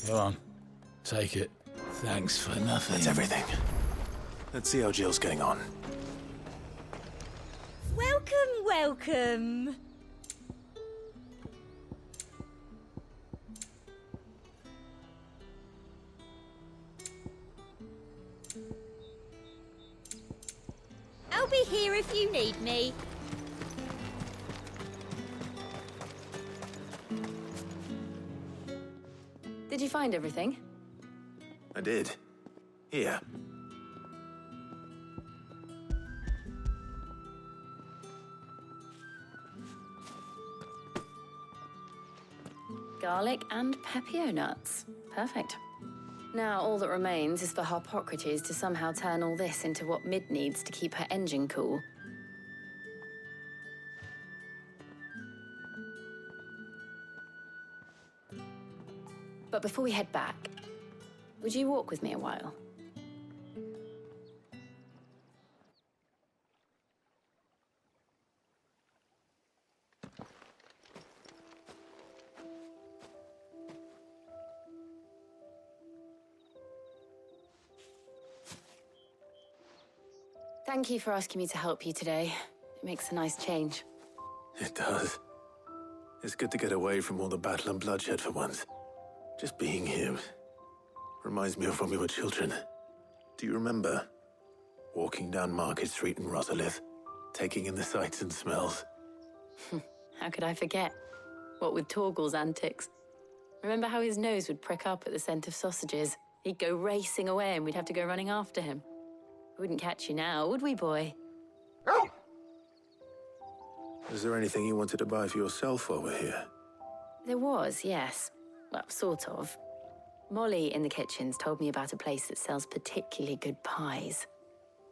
Go on, take it. Thanks for nothing. That's everything. Let's see how Jill's getting on. Welcome, welcome. I'll be here if you need me. Did you find everything? I did. Here. Garlic and Pepio nuts. Perfect. Now all that remains is for Hippocrates to somehow turn all this into what Mid needs to keep her engine cool. But before we head back, would you walk with me a while? Thank you for asking me to help you today. It makes a nice change. It does. It's good to get away from all the battle and bloodshed for once. Just being here reminds me of when we were children. Do you remember? Walking down Market Street in Rosalith, taking in the sights and smells. How could I forget? What with Torgal's antics. Remember how his nose would prick up at the scent of sausages? He'd go racing away and we'd have to go running after him. We wouldn't catch you now, would we, boy? Is there anything you wanted to buy for yourself while we're here? There was, yes. Well, sort of. Molly in the kitchens told me about a place that sells particularly good pies.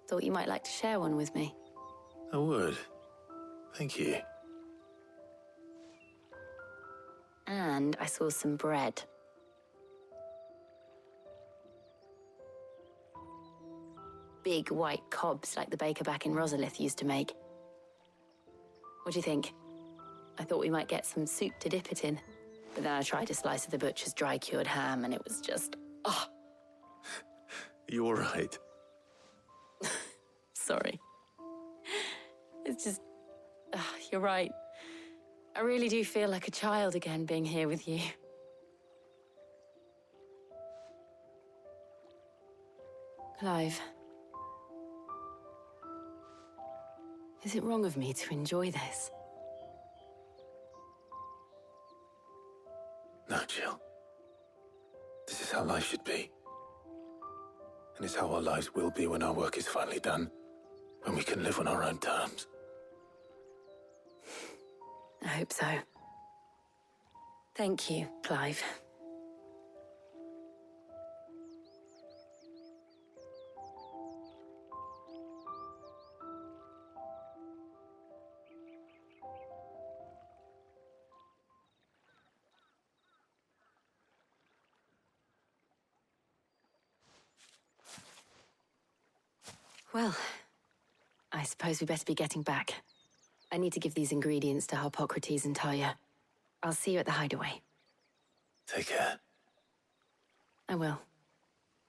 Thought you might like to share one with me. I would. Thank you. And I saw some bread. Big white cobs like the baker back in Rosalith used to make. What do you think? I thought we might get some soup to dip it in. But then I tried a slice of the butcher's dry-cured ham and it was just... oh. You all right? Sorry. It's just... you're right. I really do feel like a child again being here with you. Clive. Is it wrong of me to enjoy this? No, Jill. This is how life should be. And it's how our lives will be when our work is finally done. When we can live on our own terms. I hope so. Thank you, Clive. Well, I suppose we better be getting back. I need to give these ingredients to Harpocrates and Talia. I'll see you at the hideaway. Take care. I will.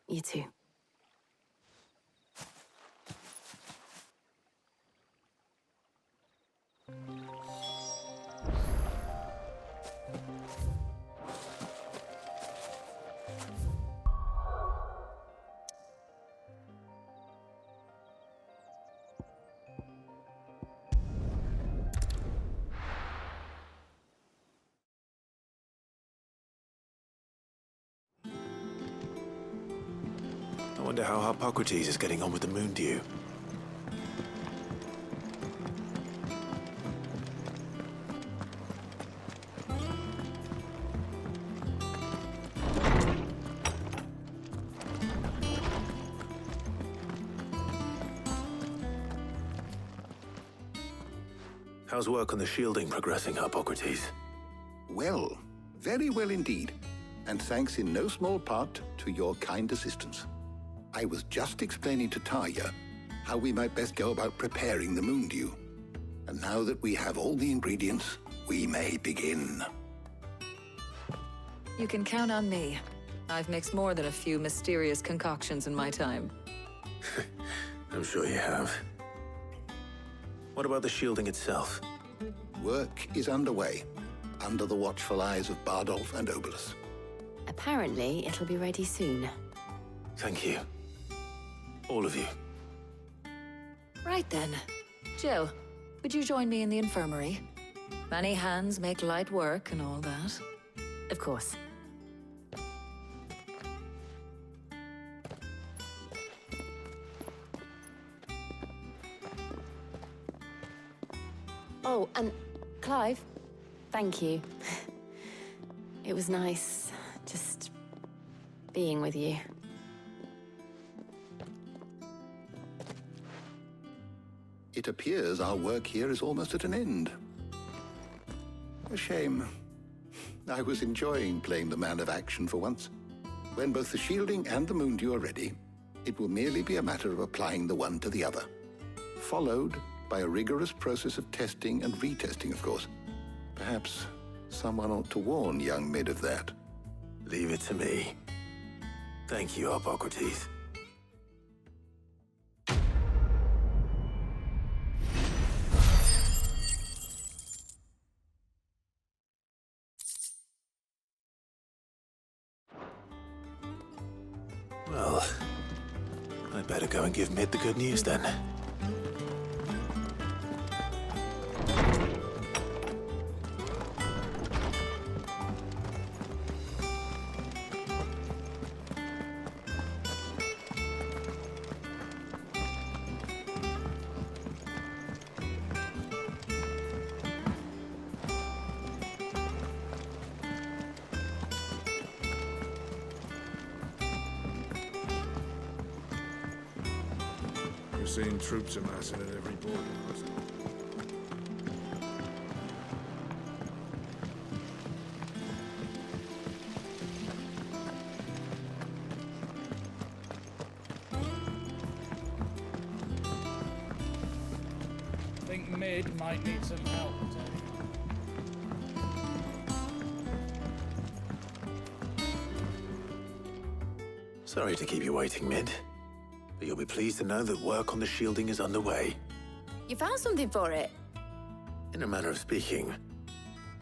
You too. I wonder how Harpocrates is getting on with the moon dew. How's work on the shielding progressing, Harpocrates? Well, very well indeed. And thanks in no small part to your kind assistance. I was just explaining to Talia how we might best go about preparing the moon dew. And now that we have all the ingredients, we may begin. You can count on me. I've mixed more than a few mysterious concoctions in my time. I'm sure you have. What about the shielding itself? Work is underway, under the watchful eyes of Bardolph and Obolus. Apparently, it'll be ready soon. Thank you. All of you. Right then. Jill, would you join me in the infirmary? Many hands make light work and all that. Of course. Oh, and Clive, thank you. It was nice just being with you. It appears our work here is almost at an end. A shame. I was enjoying playing the man of action for once. When both the shielding and the moondew are ready, it will merely be a matter of applying the one to the other, followed by a rigorous process of testing and retesting, of course. Perhaps someone ought to warn young Mid of that. Leave it to me. Thank you, Hippocrates. Well, I better go and give Mid the good news then. We're seeing troops amassing at every border post. I think Mid might need some help. Sorry to keep you waiting, Mid. But you'll be pleased to know that work on the shielding is underway. You found something for it? In a manner of speaking,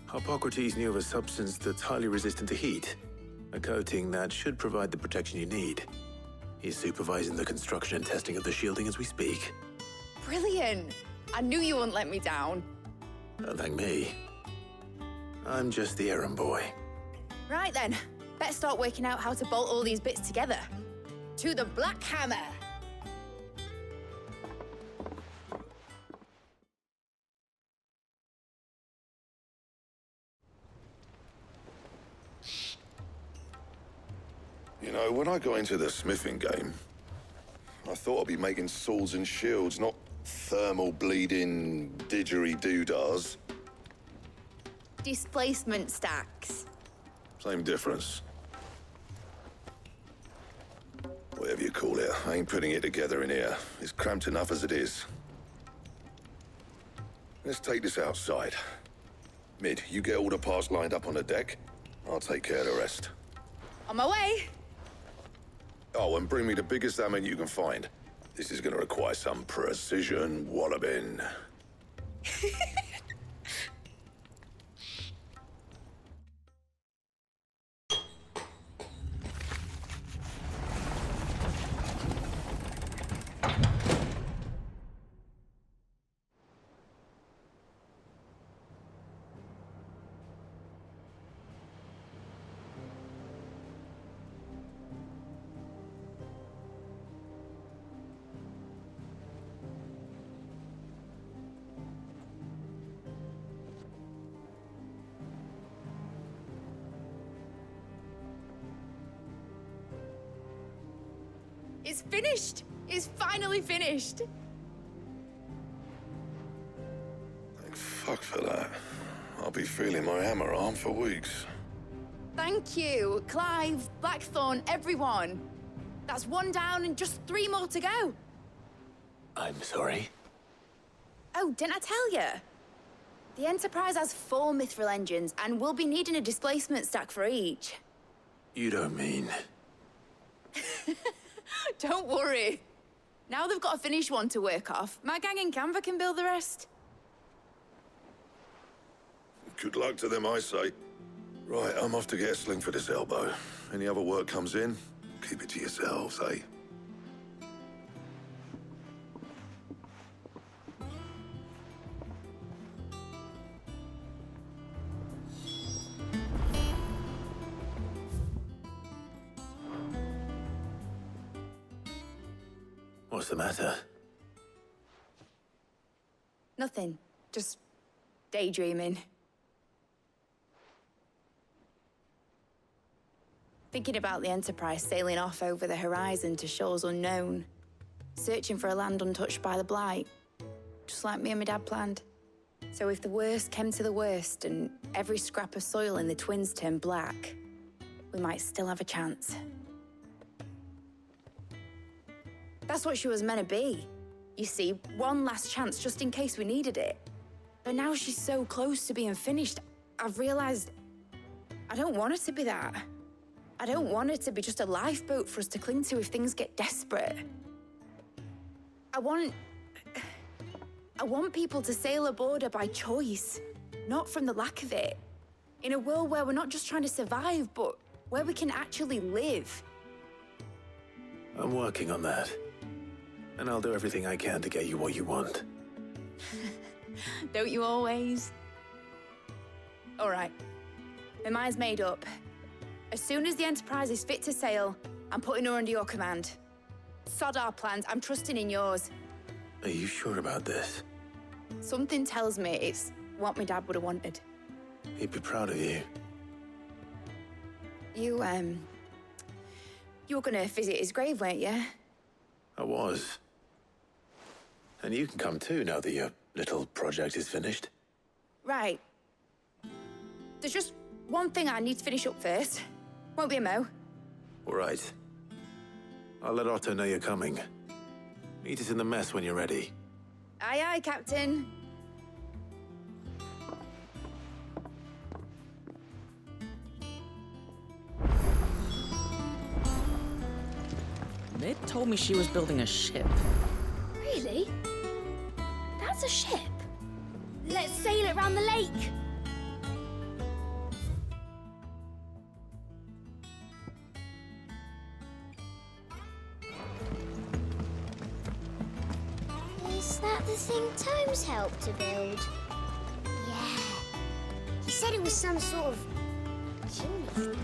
Hippocrates knew of a substance that's highly resistant to heat, a coating that should provide the protection you need. He's supervising the construction and testing of the shielding as we speak. Brilliant! I knew you wouldn't let me down. Don't thank me. I'm just the errand boy. Right then, better start working out how to bolt all these bits together. To the Black Hammer! You know, when I got into the smithing game, I thought I'd be making swords and shields, not thermal bleeding didgeridoo-dahs. Displacement stacks. Same difference. Whatever you call it, I ain't putting it together in here. It's cramped enough as it is. Let's take this outside. Mid, you get all the parts lined up on the deck. I'll take care of the rest. On my way! Oh, and bring me the biggest hammer you can find. This is gonna require some precision walloping. It's finished! It's finally finished! Thank fuck for that. I'll be feeling my hammer arm for weeks. Thank you, Clive, Blackthorn, everyone. That's one down and just 3 more to go. I'm sorry. Oh, didn't I tell you? The Enterprise has 4 mithril engines, and we'll be needing a displacement stack for each. You don't mean... Don't worry. Now they've got a finished one to work off, my gang in Canva can build the rest. Good luck to them, I say. Right, I'm off to get a sling for this elbow. Any other work comes in, keep it to yourselves, eh? What's the matter? Nothing. Just daydreaming. Thinking about the Enterprise sailing off over the horizon to shores unknown. Searching for a land untouched by the Blight. Just like me and my dad planned. So if the worst came to the worst and every scrap of soil in the twins turned black, we might still have a chance. That's what she was meant to be. You see, one last chance just in case we needed it. But now she's so close to being finished, I've realized I don't want her to be that. I don't want her to be just a lifeboat for us to cling to if things get desperate. I want people to sail aboard her by choice, not from the lack of it. In a world where we're not just trying to survive, but where we can actually live. I'm working on that. And I'll do everything I can to get you what you want. Don't you always? All right. My mind's made up. As soon as the Enterprise is fit to sail, I'm putting her under your command. Sod our plans, I'm trusting in yours. Are you sure about this? Something tells me it's what my dad would have wanted. He'd be proud of you. You were gonna visit his grave, weren't you? I was. And you can come too now that your little project is finished. Right. There's just one thing I need to finish up first. Won't be a mo. All right. I'll let Otto know you're coming. Meet us in the mess when you're ready. Aye, aye, Captain. Mid told me she was building a ship. Really? That's a ship? Let's sail it round the lake. Is that the thing Tomes helped to build? Yeah. He said it was some sort of chimney.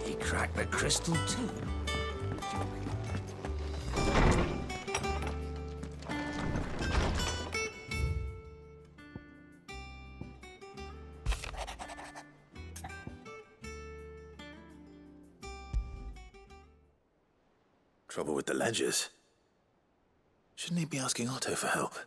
He cracked the crystal too. Trouble with the ledgers. Shouldn't he be asking Otto for help?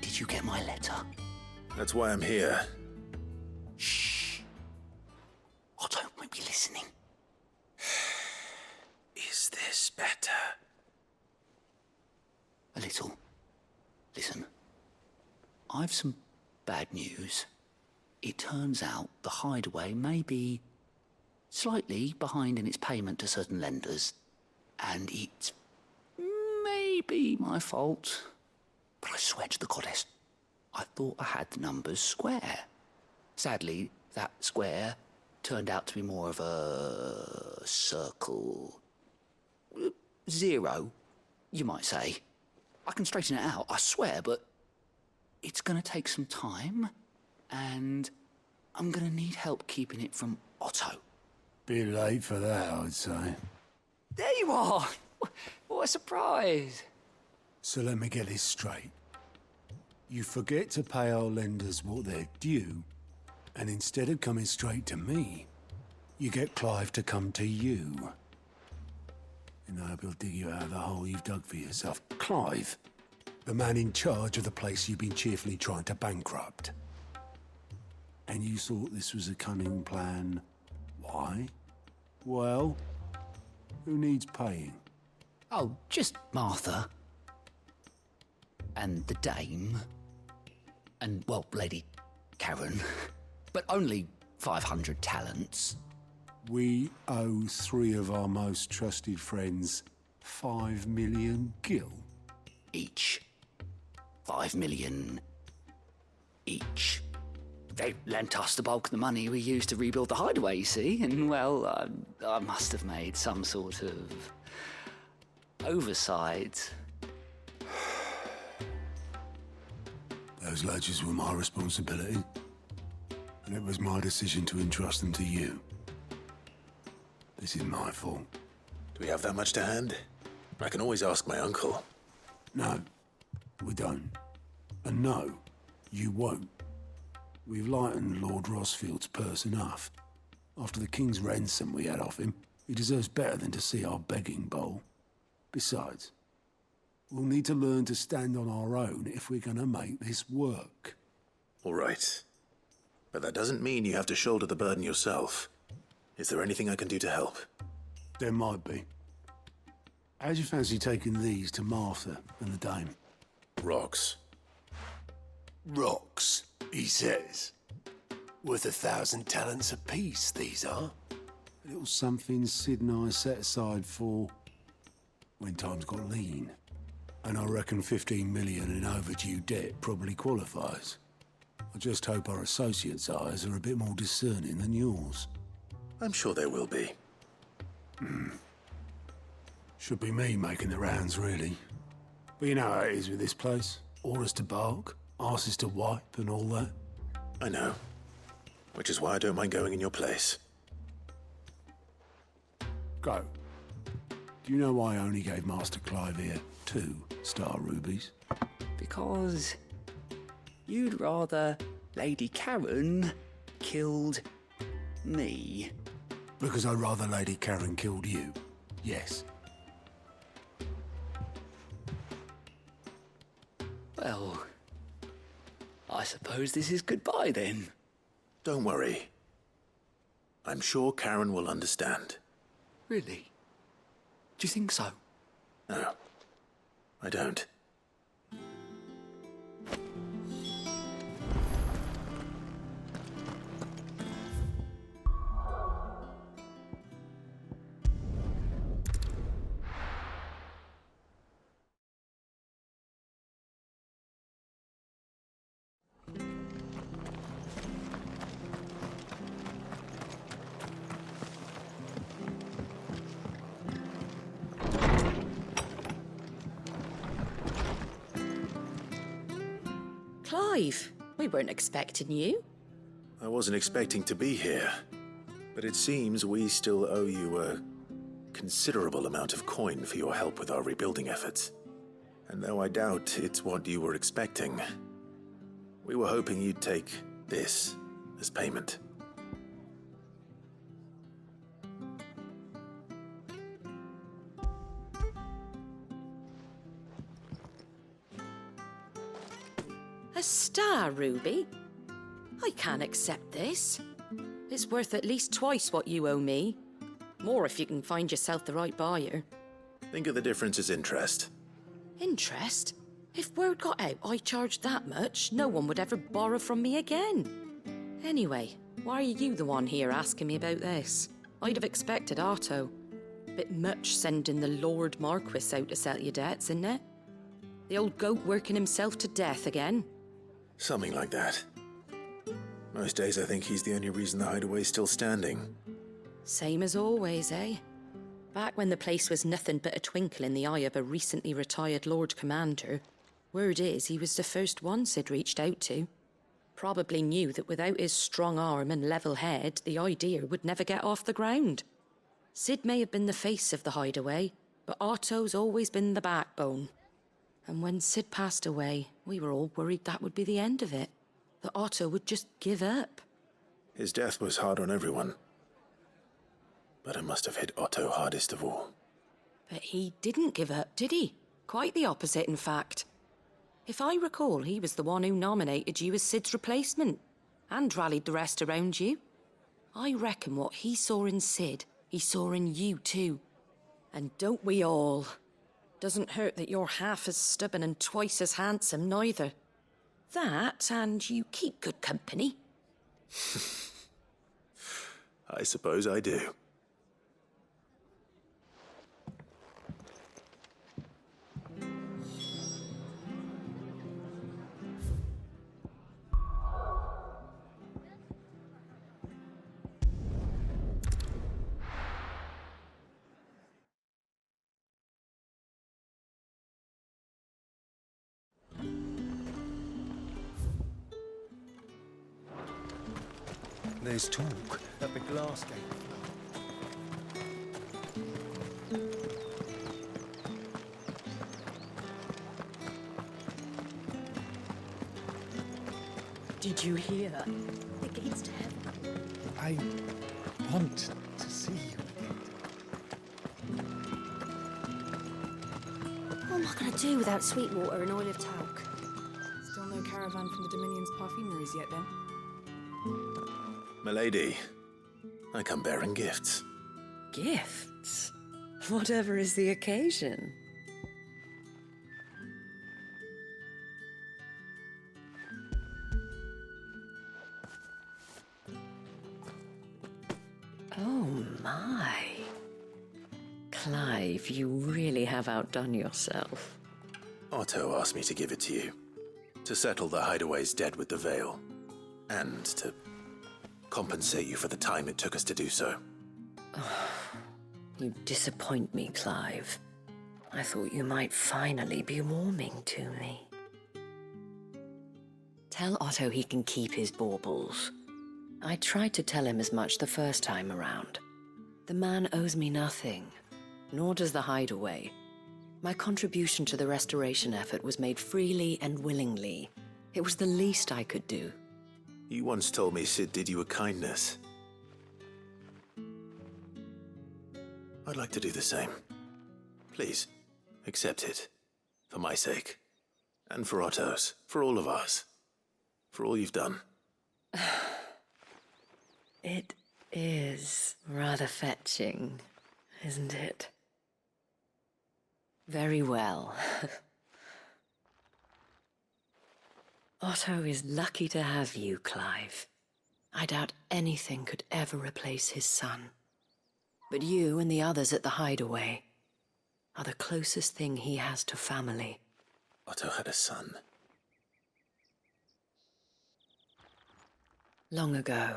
Did you get my letter? That's why I'm here. Shh. Otto might be listening. Is this better? A little. Listen. I've some bad news. It turns out the Hideaway may be slightly behind in its payment to certain lenders, and it's maybe my fault. But I swear to the goddess, I thought I had the numbers square. Sadly, that square turned out to be more of a circle. Zero, you might say. I can straighten it out, I swear, but it's gonna take some time, and I'm gonna need help keeping it from Otto. Bit late for that, I'd say. There you are! What a surprise! So let me get this straight. You forget to pay our lenders what they're due, and instead of coming straight to me, you get Clive to come to you. And I hope he'll dig you out of the hole you've dug for yourself. Clive, the man in charge of the place you've been cheerfully trying to bankrupt. And you thought this was a cunning plan. Why? Well, who needs paying? Oh, just Martha. And the dame. and, well, Lady Karen, but only 500 talents. We owe 3 of our most trusted friends 5 million gil. Each. 5 million each. They lent us the bulk of the money we used to rebuild the hideaway, you see, and, well, I must have made some sort of oversight. Those ledgers were my responsibility, and it was my decision to entrust them to you. This is my fault. Do we have that much to hand? I can always ask my uncle. No, we don't. And no, you won't. We've lightened Lord Rosfield's purse enough. After the king's ransom we had off him, he deserves better than to see our begging bowl. Besides, we'll need to learn to stand on our own if we're gonna make this work. All right. But that doesn't mean you have to shoulder the burden yourself. Is there anything I can do to help? There might be. How'd you fancy taking these to Martha and the dame? Rocks. Rocks, he says. Worth 1,000 talents apiece, these are. A little something Sid and I set aside for when times got lean. And I reckon 15 million in overdue debt probably qualifies. I just hope our associates' eyes are a bit more discerning than yours. I'm sure there will be. Should be me making the rounds, really. But you know how it is with this place. Orders to bark, arses to wipe, and all that. I know. Which is why I don't mind going in your place. Go. Do you know why I only gave Master Clive here 2 star rubies? Because you'd rather Lady Karen killed me. Because I'd rather Lady Karen killed you. Yes. Well, I suppose this is goodbye then. Don't worry. I'm sure Karen will understand. Really? Do you think so? No, I don't. Clive, we weren't expecting you. I wasn't expecting to be here, but it seems we still owe you a considerable amount of coin for your help with our rebuilding efforts. And though I doubt it's what you were expecting, we were hoping you'd take this as payment. A star ruby? I can't accept this. It's worth at least twice what you owe me. More if you can find yourself the right buyer. Think of the difference as interest. Interest? If word got out I charged that much, no one would ever borrow from me again. Anyway, why are you the one here asking me about this? I'd have expected Otto. Bit much sending the Lord Marquis out to settle your debts, isn't it? The old goat working himself to death again. Something like that. Most days I think he's the only reason the hideaway's still standing. Same as always, eh? Back when the place was nothing but a twinkle in the eye of a recently retired Lord Commander, word is he was the first one Sid reached out to. Probably knew that without his strong arm and level head, the idea would never get off the ground. Sid may have been the face of the hideaway, but Otto's always been the backbone. And when Sid passed away, we were all worried that would be the end of it. That Otto would just give up. His death was hard on everyone. But it must have hit Otto hardest of all. But he didn't give up, did he? Quite the opposite, in fact. If I recall, he was the one who nominated you as Sid's replacement, and rallied the rest around you. I reckon what he saw in Sid, he saw in you too. And don't we all? Doesn't hurt that you're half as stubborn and twice as handsome, neither. That, and you keep good company. I suppose I do. There's talk at the glass gate. Did you hear? The gates to heaven. I want to see you again. What am I going to do without sweet water and oil of talc? Still no caravan from the Dominion's parfumeries yet, then? Milady, I come bearing gifts. Gifts? Whatever is the occasion. Oh my. Clive, you really have outdone yourself. Otto asked me to give it to you. To settle the Hideaway's debt with the Veil. And to compensate you for the time it took us to do so. You disappoint me, Clive. I thought you might finally be warming to me. Tell Otto he can keep his baubles. I tried to tell him as much the first time around. The man owes me nothing, nor does the Hideaway. My contribution to the restoration effort was made freely and willingly. It was the least I could do. You once told me Sid did you a kindness. I'd like to do the same. Please, accept it. For my sake. And for Otto's. For all of us. For all you've done. It is rather fetching, isn't it? Very well. Otto is lucky to have you, Clive. I doubt anything could ever replace his son. But you and the others at the Hideaway are the closest thing he has to family. Otto had a son. Long ago,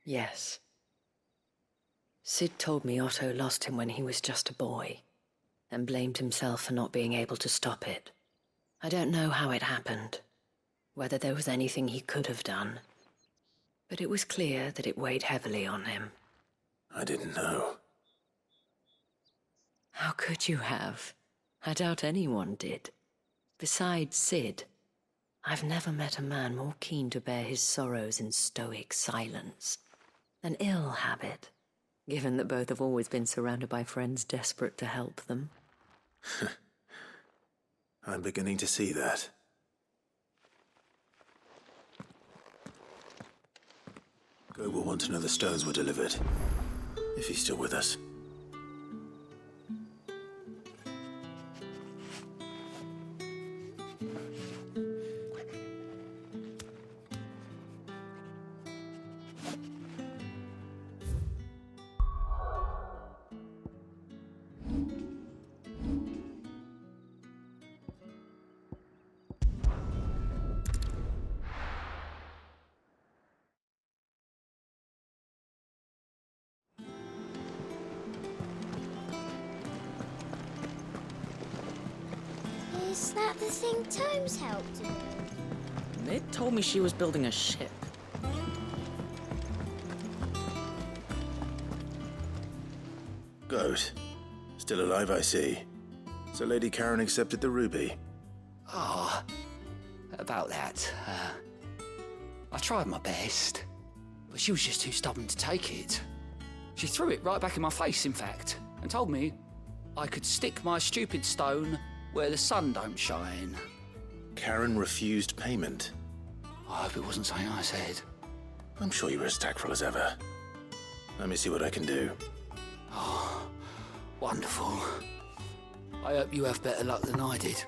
yes. Sid told me Otto lost him when he was just a boy, and blamed himself for not being able to stop it. I don't know how it happened, whether there was anything he could have done, but it was clear that it weighed heavily on him. I didn't know. How could you have? I doubt anyone did. Besides Sid, I've never met a man more keen to bear his sorrows in stoic silence. An ill habit, given that both have always been surrounded by friends desperate to help them. I'm beginning to see that. Go will want to know the stones were delivered. If he's still with us. Is that the thing Tomes helped do? Mid told me she was building a ship. Goat. Still alive, I see. So Lady Karen accepted the ruby. Ah, about that. I tried my best, but she was just too stubborn to take it. She threw it right back in my face, in fact, and told me I could stick my stupid stone where the sun don't shine. Karen refused payment. I hope it wasn't something I said. I'm sure you were as tactful as ever. Let me see what I can do. Oh, wonderful. I hope you have better luck than I did.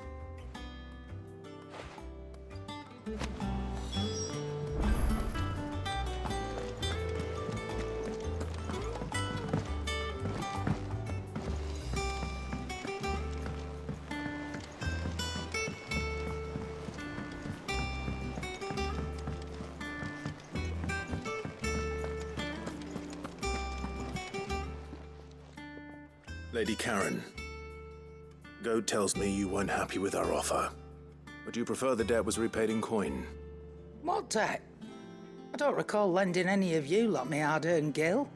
Lady Karen, Goad tells me you weren't happy with our offer. Would you prefer the debt was repaid in coin? What debt? I don't recall lending any of you lot me hard-earned gil.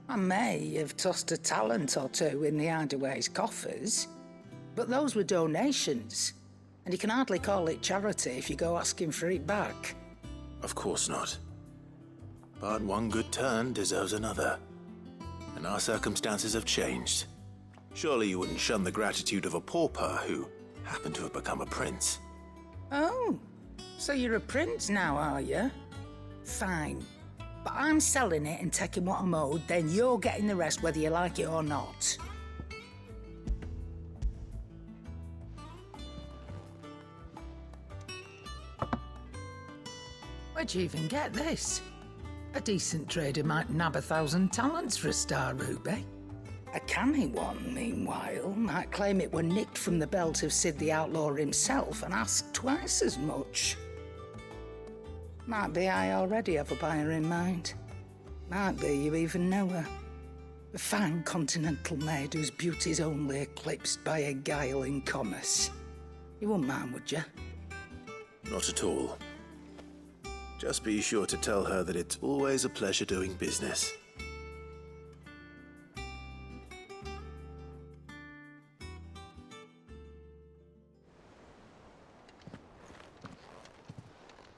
I may have tossed a talent or two in the Hideaway's coffers, but those were donations, and you can hardly call it charity if you go asking for it back. Of course not. But one good turn deserves another. And our circumstances have changed. Surely you wouldn't shun the gratitude of a pauper who happened to have become a prince. Oh, so you're a prince now, are you? Fine. But I'm selling it and taking what I'm owed, then you're getting the rest whether you like it or not. Where'd you even get this? A decent trader might nab 1,000 talents for a star ruby. A canny one, meanwhile, might claim it were nicked from the belt of Sid the Outlaw himself and ask twice as much. Might be I already have a buyer in mind. Might be you even know her. A fine continental maid whose beauty's only eclipsed by a guile in commerce. You wouldn't mind, would you? Not at all. Just be sure to tell her that it's always a pleasure doing business.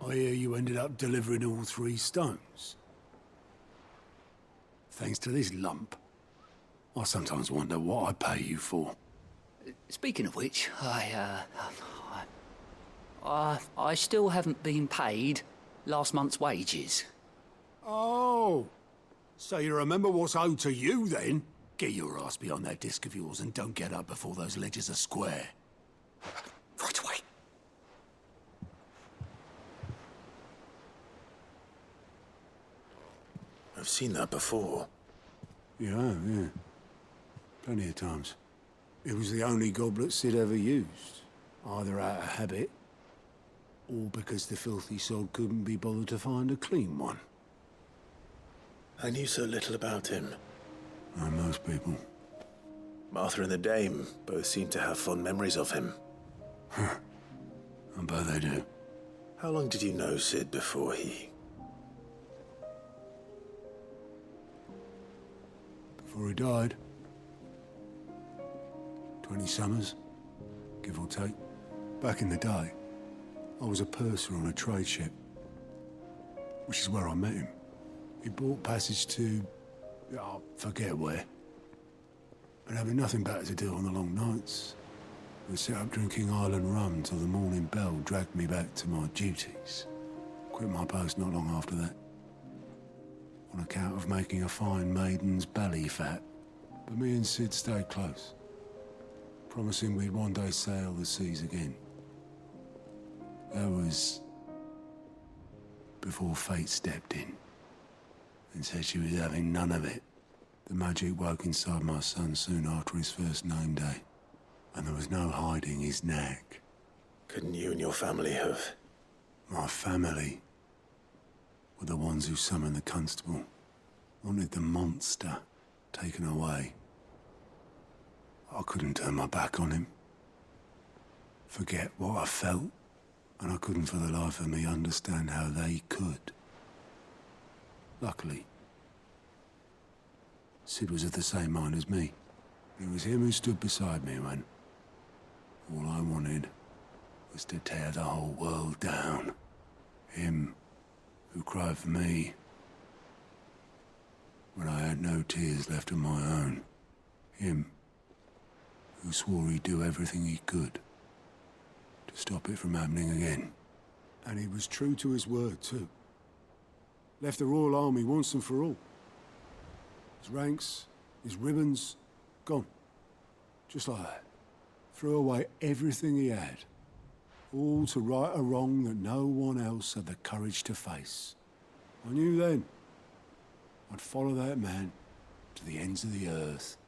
I hear you ended up delivering all 3 stones. Thanks to this lump. I sometimes wonder what I pay you for. Speaking of which, I still haven't been paid last month's wages. Oh, so you remember what's owed to you then? Get your ass behind that disc of yours and don't get up before those ledgers are square. Right away. I've seen that before. You have, yeah. Plenty of times. It was the only goblet Sid ever used. Either out of habit, or because the filthy sod couldn't be bothered to find a clean one. I knew so little about him. Like most people. Martha and the Dame both seem to have fond memories of him. I bet they do. How long did you know Sid before he... Before he died. 20 summers, give or take. Back in the day, I was a purser on a trade ship, which is where I met him. He bought passage to... I forget where. But having nothing better to do on the long nights, we sat up drinking Island rum till the morning bell dragged me back to my duties. Quit my post not long after that. On account of making a fine maiden's belly fat. But me and Sid stayed close, promising we'd one day sail the seas again. That was before fate stepped in and said she was having none of it. The magic woke inside my son soon after his first name day, and there was no hiding his knack. Couldn't you and your family have... My family were the ones who summoned the constable, wanted the monster taken away. I couldn't turn my back on him, forget what I felt, and I couldn't for the life of me understand how they could. Luckily, Sid was of the same mind as me. It was him who stood beside me when all I wanted was to tear the whole world down. Him who cried for me when I had no tears left of my own. Him who swore he'd do everything he could to stop it from happening again. And he was true to his word, too. Left the Royal Army once and for all. His ranks, his ribbons, gone. Just like that. Threw away everything he had All to right a wrong that no one else had the courage to face. I knew then I'd follow that man to the ends of the earth.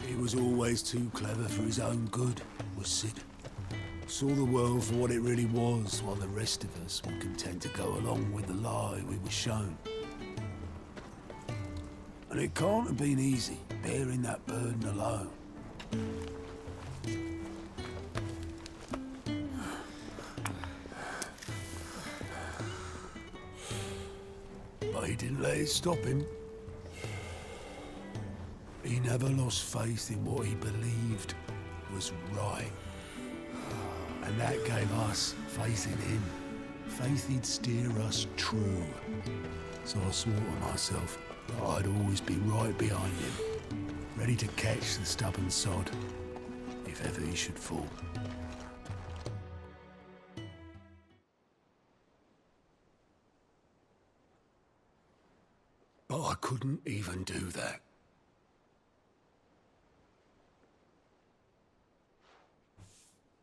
He was always too clever for his own good, was Sid. Saw the world for what it really was, while the rest of us were content to go along with the lie we were shown. And it can't have been easy, bearing that burden alone. But he didn't let it stop him. He never lost faith in what he believed was right. And that gave us faith in him. Faith he'd steer us true. So I swore to myself that I'd always be right behind him, ready to catch the stubborn sod, if ever he should fall. But I couldn't even do that.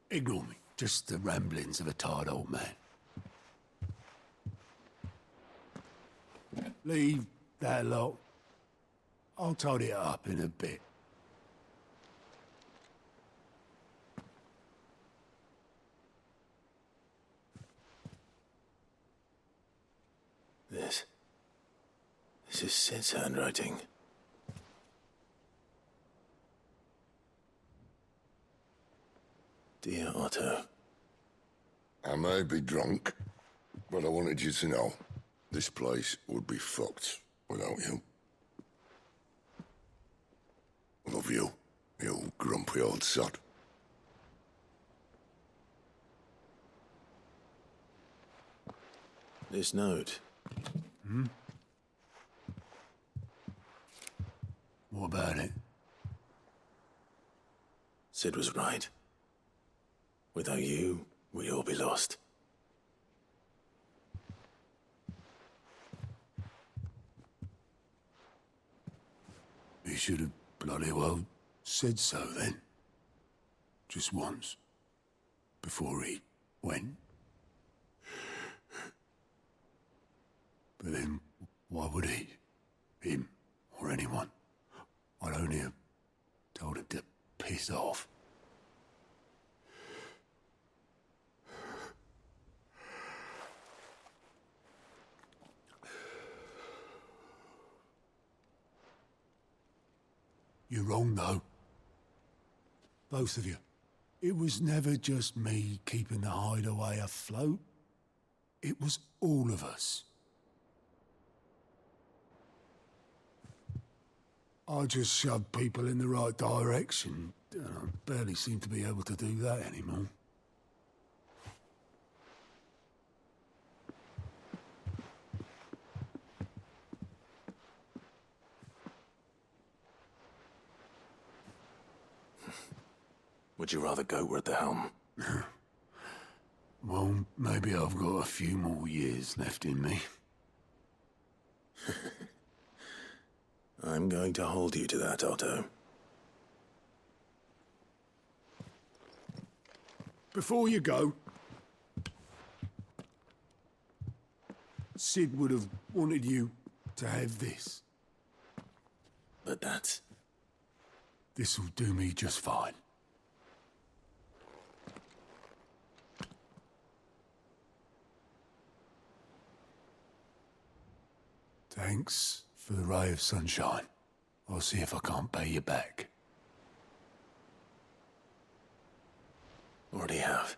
Ignore me. Just the ramblings of a tired old man. Leave that lot. I'll tidy it up in a bit. This is Sid's handwriting. Dear Otto. I may be drunk, but I wanted you to know this place would be fucked without you. Love you, you grumpy old sod. This note. What about it? Sid was right. Without you, we'd all be lost. He should have bloody well said so then. Just once. Before he went. But then, why would he? Him, or anyone? I'd only have told him to piss off. You're wrong, though. Both of you. It was never just me keeping the hideaway afloat. It was all of us. I just shoved people in the right direction, and I barely seem to be able to do that anymore. Would you rather goat at the helm? Well, maybe I've got a few more years left in me. I'm going to hold you to that, Otto. Before you go, Sid would have wanted you to have this. But that's... This'll do me just fine. Thanks for the ray of sunshine. I'll see if I can't pay you back. Already have.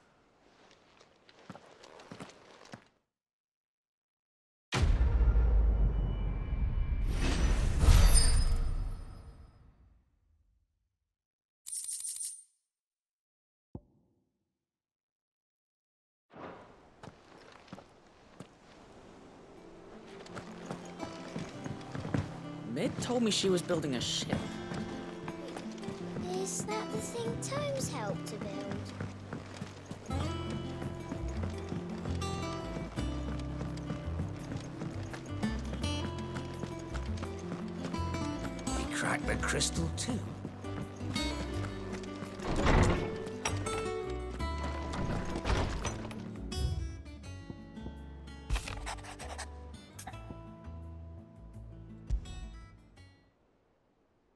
Mid told me she was building a ship. think Tomes helped to build? We cracked the crystal too.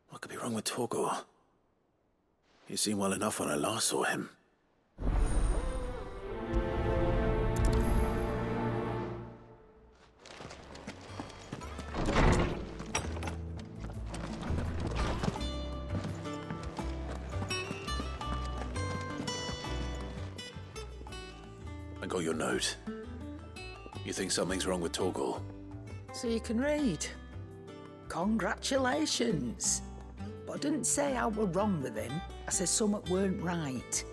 What could be wrong with Torgor? He seemed well enough when I last saw him. I got your note. You think something's wrong with Torgor? So you can read. Congratulations. But I didn't say I were wrong with him. I said something weren't right.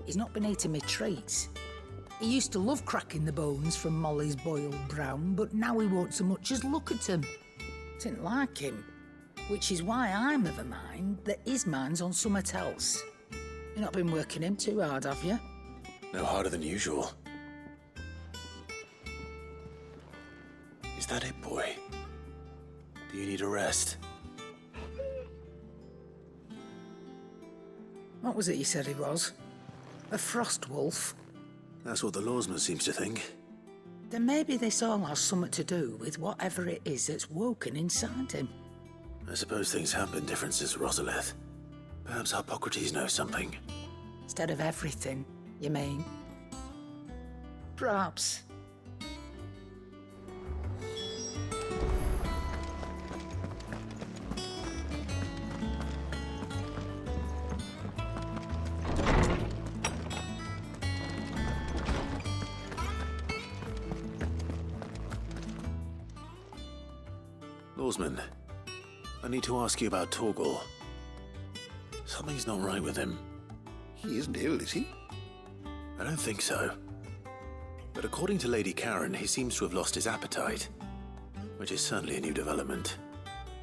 He's not been eating me treats. He used to love cracking the bones from Molly's boiled brown, but now he won't so much as look at them. Didn't like him. Which is why I'm of a mind that his mind's on something else. You've not been working him too hard, have you? No harder than usual. Is that it, boy? Do you need a rest? What was it you said he was? A frost wolf? That's what the lawsman seems to think. Then maybe this all has something to do with whatever it is that's woken inside him. I suppose things have been different since Rosalith. Perhaps Hippocrates knows something. Instead of everything, you mean? Perhaps. Lawsman, I need to ask you about Torgor. Something's not right with him. He isn't ill, is he? I don't think so. But according to Lady Karen, he seems to have lost his appetite, which is certainly a new development.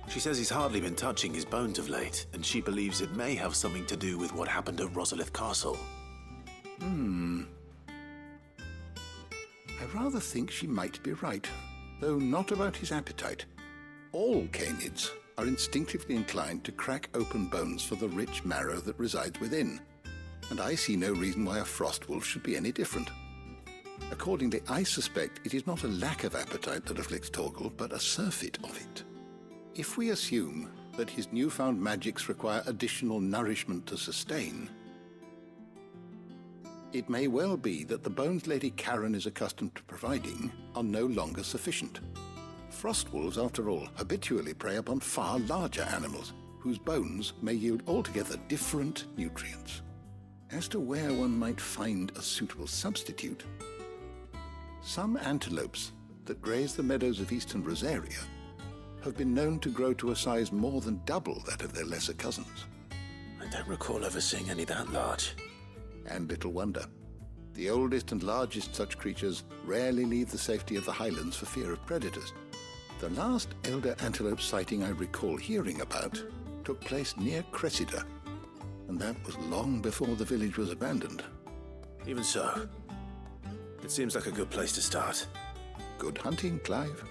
She says he's hardly been touching his bones of late, and she believes it may have something to do with what happened at Rosalith Castle. I rather think she might be right, though not about his appetite. All canids are instinctively inclined to crack open bones for the rich marrow that resides within, and I see no reason why a frost wolf should be any different. Accordingly, I suspect it is not a lack of appetite that afflicts Torgor, but a surfeit of it. If we assume that his newfound magics require additional nourishment to sustain, it may well be that the bones Lady Karen is accustomed to providing are no longer sufficient. Frost wolves, after all, habitually prey upon far larger animals, whose bones may yield altogether different nutrients. As to where one might find a suitable substitute, some antelopes that graze the meadows of eastern Rosaria have been known to grow to a size more than double that of their lesser cousins. I don't recall ever seeing any that large. And little wonder. The oldest and largest such creatures rarely leave the safety of the highlands for fear of predators. The last elder antelope sighting I recall hearing about took place near Cressida, and that was long before the village was abandoned. Even so, it seems like a good place to start. Good hunting, Clive.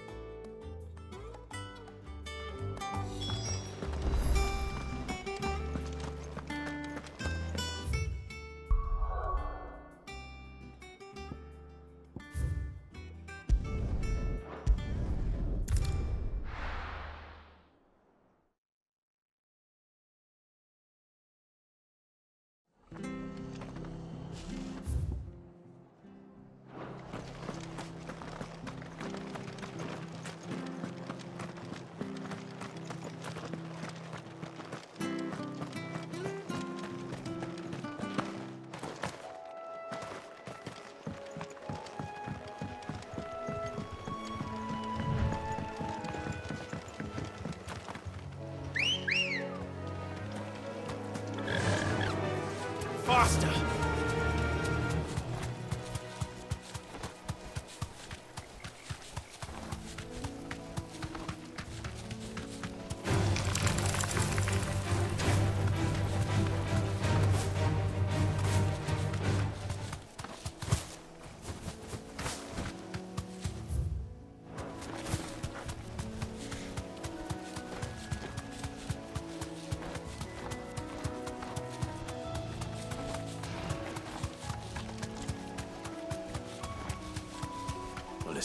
Faster!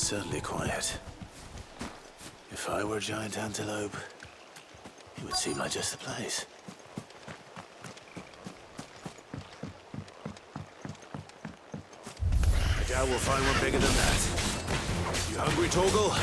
is certainly quiet. If I were a giant antelope, it would seem like just the place. I doubt we'll find one bigger than that. You hungry, Torgal?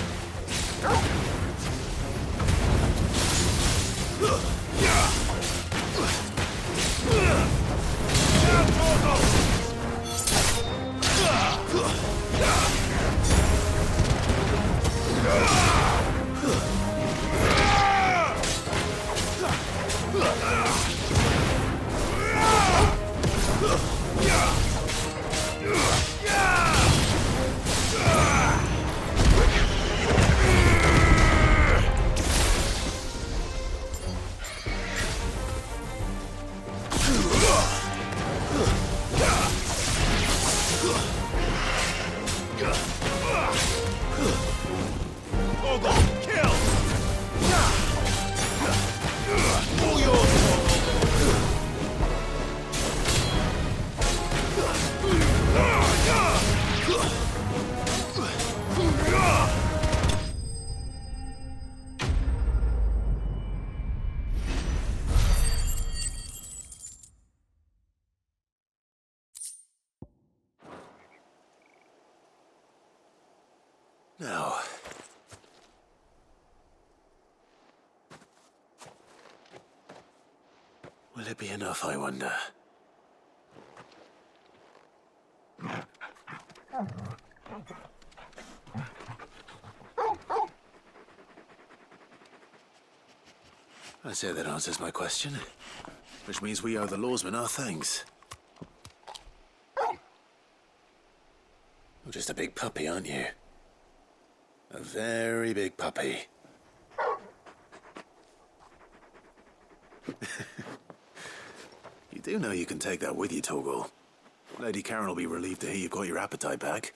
Now, will it be enough, I wonder? I say that answers my question, which means we owe the lawsmen our thanks. You're just a big puppy, aren't you? A very big puppy. You do know you can take that with you, Torgal. Lady Karen will be relieved to hear you've got your appetite back.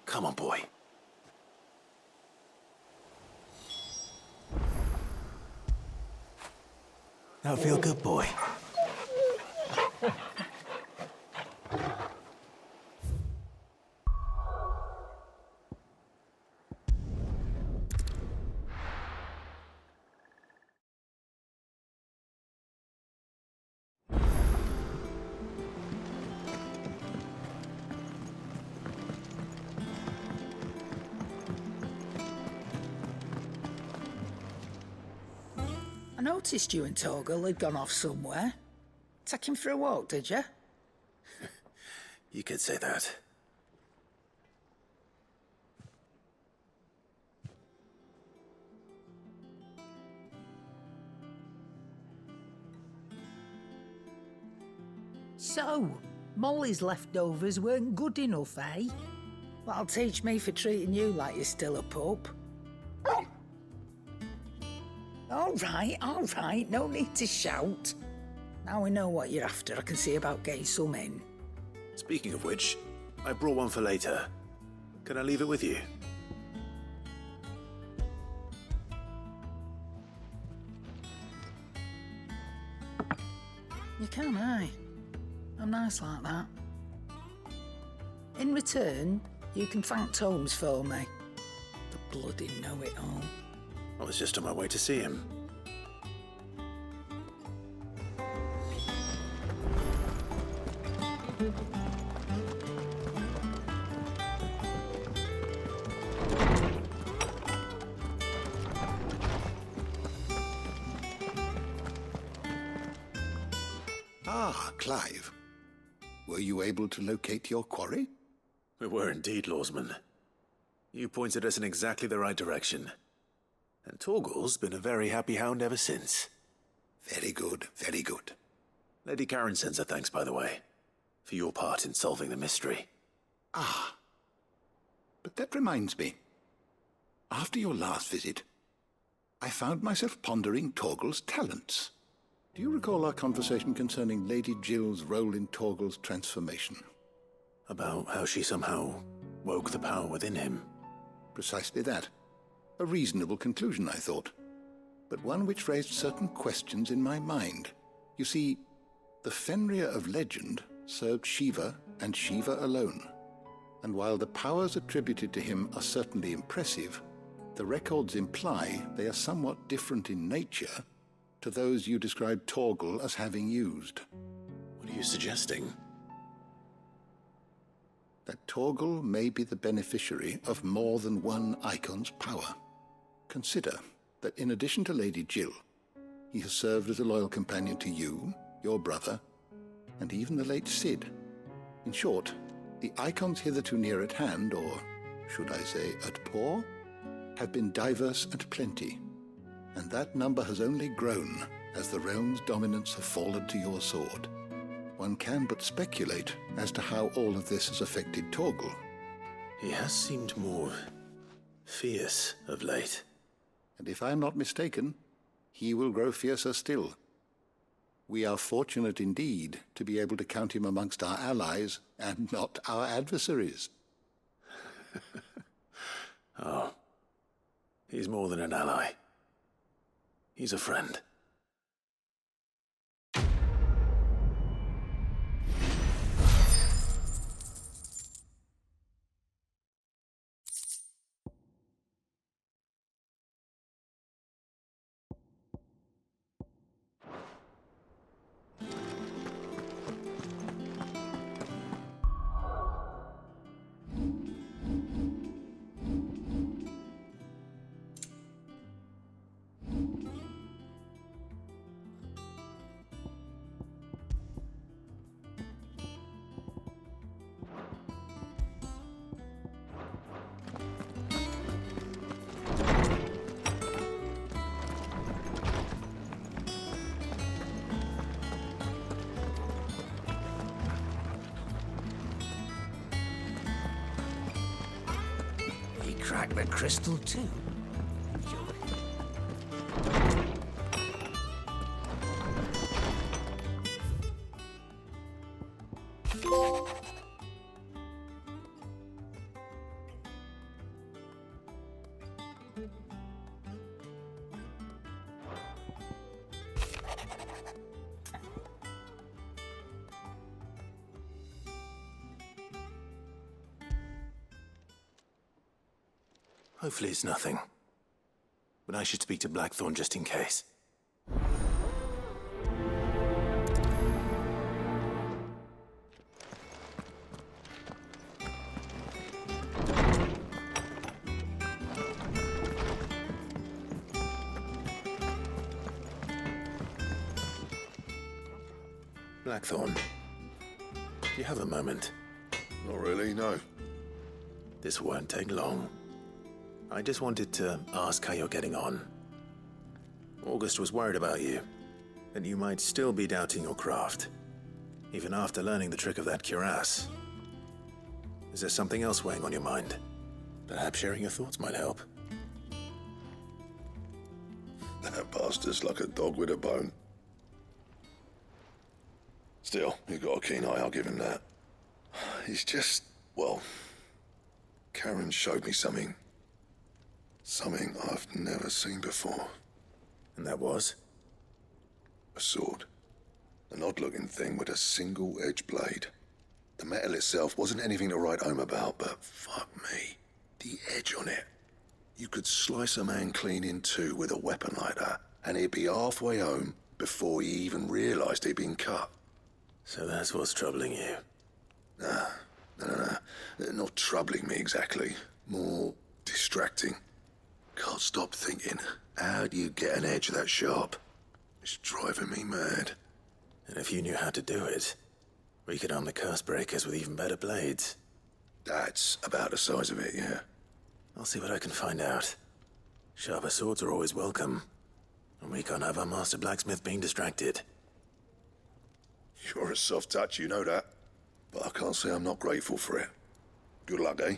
Come on, boy. Now feel good, boy. I noticed you and Torgal had gone off somewhere. Take him for a walk, did you? You could say that. So, Molly's leftovers weren't good enough, eh? That'll teach me for treating you like you're still a pup. All right, no need to shout. Now we know what you're after, I can see about getting some in. Speaking of which, I brought one for later. Can I leave it with you? You can, aye. I'm nice like that. In return, you can thank Tomes for me. The bloody know-it-all. I was just on my way to see him. Ah, Clive. Were you able to locate your quarry? We were indeed, lawsman. You pointed us in exactly the right direction. And Torgal's been a very happy hound ever since. Very good, very good. Lady Karen sends her thanks, by the way, for your part in solving the mystery. Ah. But that reminds me. After your last visit, I found myself pondering Torgal's talents. Do you recall our conversation concerning Lady Jill's role in Torgal's transformation? About how she somehow woke the power within him. Precisely that. A reasonable conclusion, I thought, but one which raised certain questions in my mind. You see, the Fenrir of legend served Shiva and Shiva alone. And while the powers attributed to him are certainly impressive, the records imply they are somewhat different in nature to those you described Torgal as having used. What are you suggesting? That Torgal may be the beneficiary of more than one Icon's power. Consider that in addition to Lady Jill, he has served as a loyal companion to you, your brother, and even the late Cid. In short, the Icons hitherto near at hand, or should I say at paw, have been diverse and plenty, and that number has only grown as the realm's dominance have fallen to your sword. One can but speculate as to how all of this has affected Torgal. He has seemed more fierce of late. And if I am not mistaken, he will grow fiercer still. We are fortunate indeed to be able to count him amongst our allies and not our adversaries. Oh, he's more than an ally. He's a friend. Crack the crystal too. Hopefully it's nothing. But I should speak to Blackthorn just in case. Blackthorn, do you have a moment? Not really, no. This won't take long. I just wanted to ask how you're getting on. August was worried about you, that you might still be doubting your craft, even after learning the trick of that cuirass. Is there something else weighing on your mind? Perhaps sharing your thoughts might help. That bastard's like a dog with a bone. Still, you've got a keen eye, I'll give him that. He's just, well, Karen showed me something. Something I've never seen before. And that was? A sword. An odd-looking thing with a single-edged blade. The metal itself wasn't anything to write home about, but fuck me. The edge on it. You could slice a man clean in two with a weapon like that, and he'd be halfway home before he even realized he'd been cut. So that's what's troubling you? Nah, no. Not troubling me exactly. More distracting. Can't stop thinking, how do you get an edge that sharp? It's driving me mad. And if you knew how to do it, we could arm the curse breakers with even better blades. That's about the size of it, yeah. I'll see what I can find out. Sharper swords are always welcome. And we can't have our master blacksmith being distracted. You're a soft touch, you know that. But I can't say I'm not grateful for it. Good luck, eh?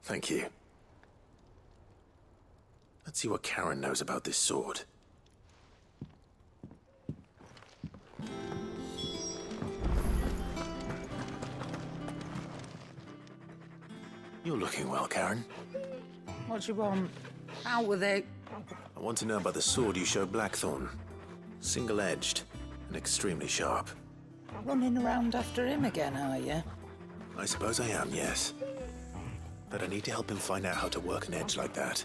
Thank you. Let's see what Karen knows about this sword. You're looking well, Karen. What do you want? How were they? I want to know about the sword you showed Blackthorn. Single-edged and extremely sharp. Running around after him again, are you? I suppose I am, yes. but I need to help him find out how to work an edge like that.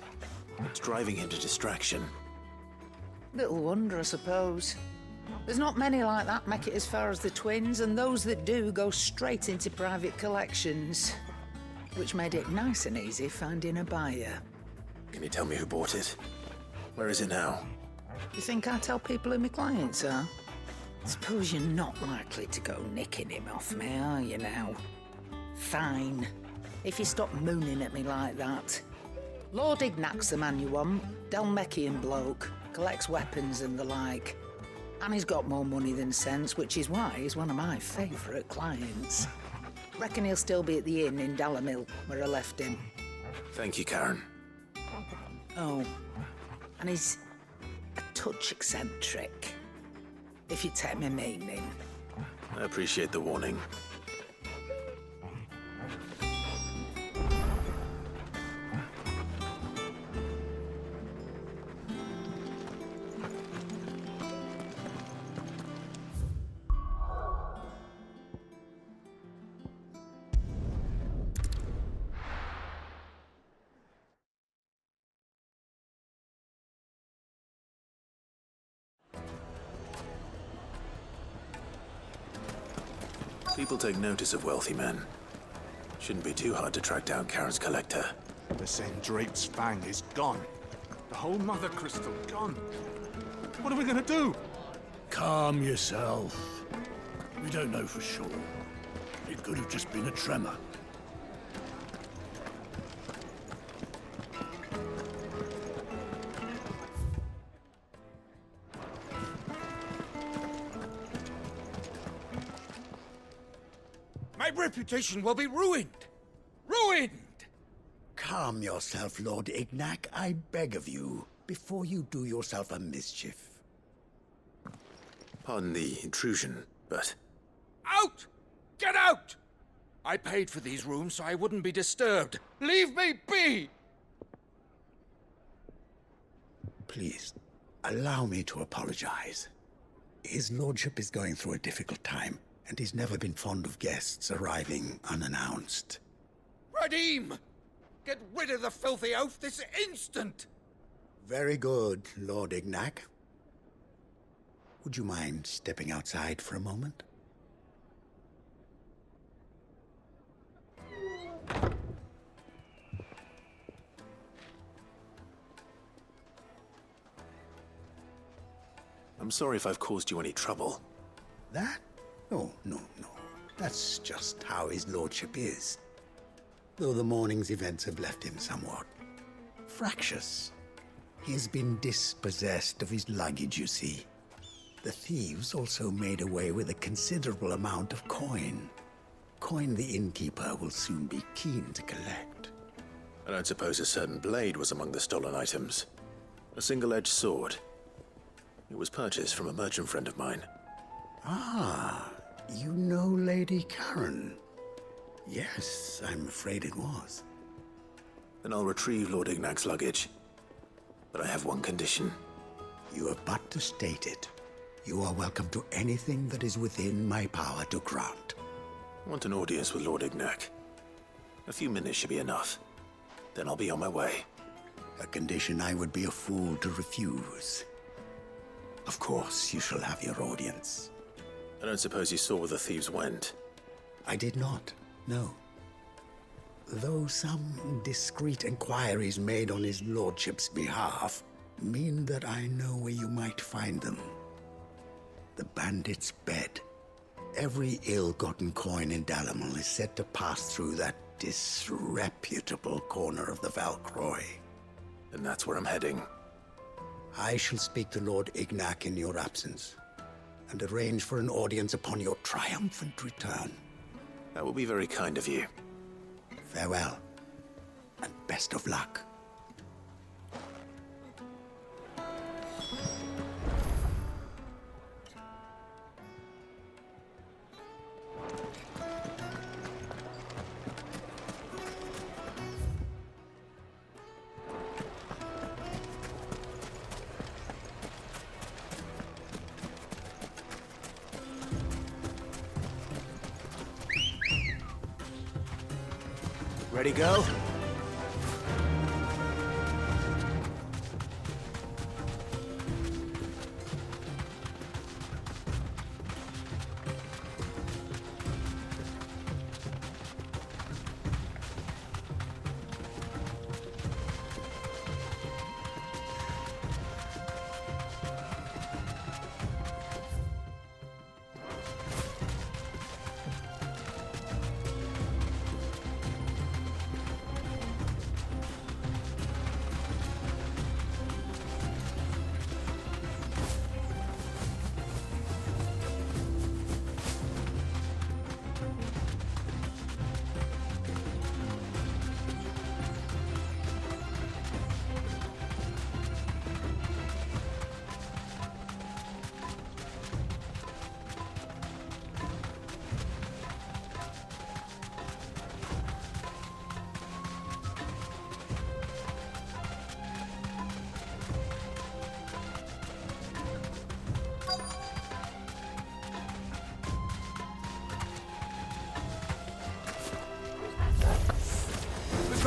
It's driving him to distraction. Little wonder, I suppose. There's not many like that make it as far as the twins, and those that do go straight into private collections. Which made it nice and easy finding a buyer. Can you tell me who bought it? Where is it now? You think I tell people who my clients are? Suppose you're not likely to go nicking him off me, are you now? Fine. If you stop mooning at me like that. Lord Ignac's the man you want. Dalmekian bloke. Collects weapons and the like. And he's got more money than sense, which is why he's one of my favourite clients. Reckon he'll still be at the inn in Dalamil, where I left him. Thank you, Karen. Oh, and he's a touch eccentric, if you take my meaning. I appreciate the warning. People take notice of wealthy men. Shouldn't be too hard to track down Karen's collector. The Sendrate's fang is gone. The whole Mother Crystal gone. What are we gonna do? Calm yourself. We don't know for sure. It could have just been a tremor. My reputation will be ruined! Ruined! Calm yourself, Lord Ignac, I beg of you, before you do yourself a mischief. Pardon the intrusion, but... Out! Get out! I paid for these rooms so I wouldn't be disturbed. Leave me be! Please, allow me to apologize. His lordship is going through a difficult time, and he's never been fond of guests arriving unannounced. Radim! Get rid of the filthy oaf this instant! Very good, Lord Ignac. Would you mind stepping outside for a moment? I'm sorry if I've caused you any trouble. That? Oh, no. That's just how his lordship is. Though the morning's events have left him somewhat fractious. He's been dispossessed of his luggage, you see. The thieves also made away with a considerable amount of coin. Coin the innkeeper will soon be keen to collect. I don't suppose a certain blade was among the stolen items. A single-edged sword. It was purchased from a merchant friend of mine. Ah, you know Lady Karen. Yes, I'm afraid it was. Then I'll retrieve Lord Ignac's luggage. But I have one condition. You have but to state it. You are welcome to anything that is within my power to grant. I want an audience with Lord Ignac. A few minutes should be enough. Then I'll be on my way. A condition I would be a fool to refuse. Of course, you shall have your audience. I don't suppose you saw where the thieves went. I did not, no. Though some discreet inquiries made on his lordship's behalf mean that I know where you might find them. The bandit's bed. Every ill-gotten coin in Dalamil is said to pass through that disreputable corner of the Valcroy. And that's where I'm heading. I shall speak to Lord Ignac in your absence, and arrange for an audience upon your triumphant return. That will be very kind of you. Farewell, and best of luck. Ready, go?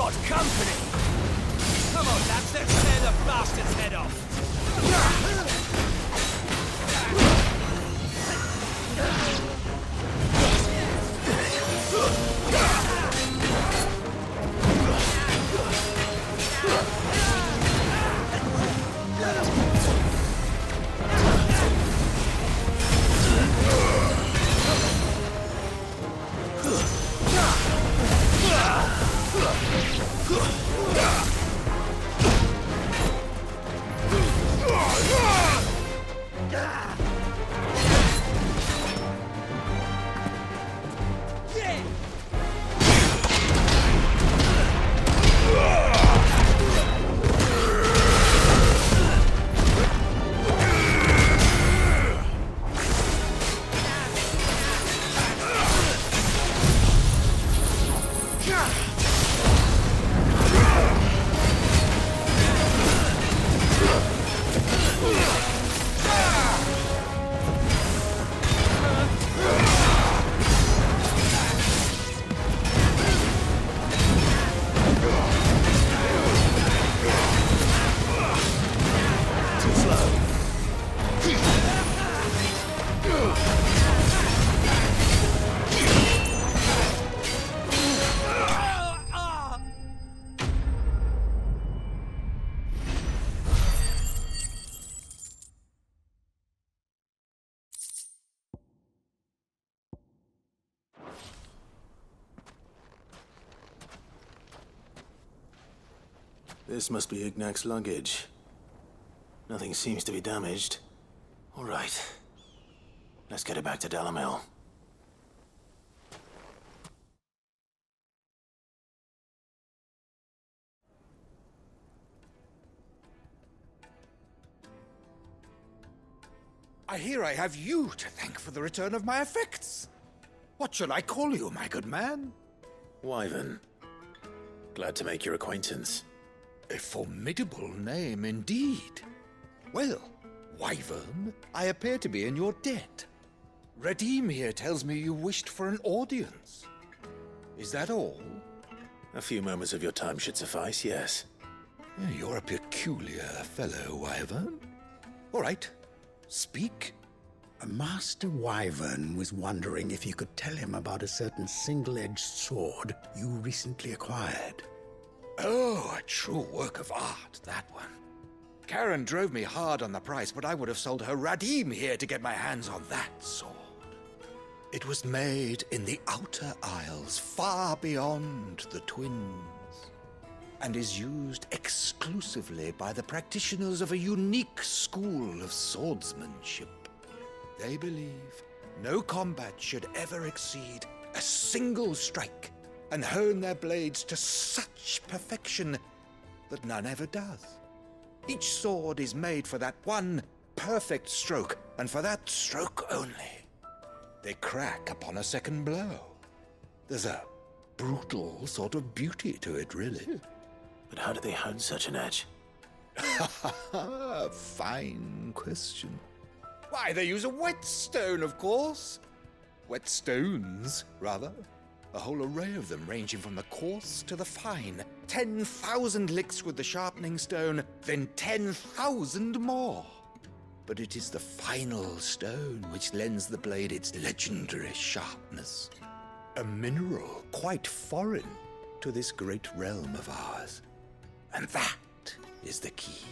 What company? Come on, lads, let's tear the bastard's head off. This must be Ignac's luggage. Nothing seems to be damaged. All right. Let's get it back to Dalamel. I hear I have you to thank for the return of my effects. What shall I call you, my good man? Wyvern. Glad to make your acquaintance. A formidable name indeed. Well, Wyvern, I appear to be in your debt. Redeem here tells me you wished for an audience. Is that all? A few moments of your time should suffice, yes. You're a peculiar fellow, Wyvern. All right, speak. Master Wyvern was wondering if you could tell him about a certain single-edged sword you recently acquired. Oh, a true work of art, that one. Karen drove me hard on the price, but I would have sold her Radim here to get my hands on that sword. It was made in the Outer Isles, far beyond the Twins, and is used exclusively by the practitioners of a unique school of swordsmanship. They believe no combat should ever exceed a single strike, and hone their blades to such perfection that none ever does. Each sword is made for that one perfect stroke, and for that stroke only. They crack upon a second blow. There's a brutal sort of beauty to it, really. But how do they hone such an edge? Fine question. Why, they use a whetstone, of course. Whetstones, rather. A whole array of them, ranging from the coarse to the fine. 10,000 licks with the sharpening stone, then 10,000 more. But it is the final stone which lends the blade its legendary sharpness. A mineral quite foreign to this great realm of ours. And that is the key.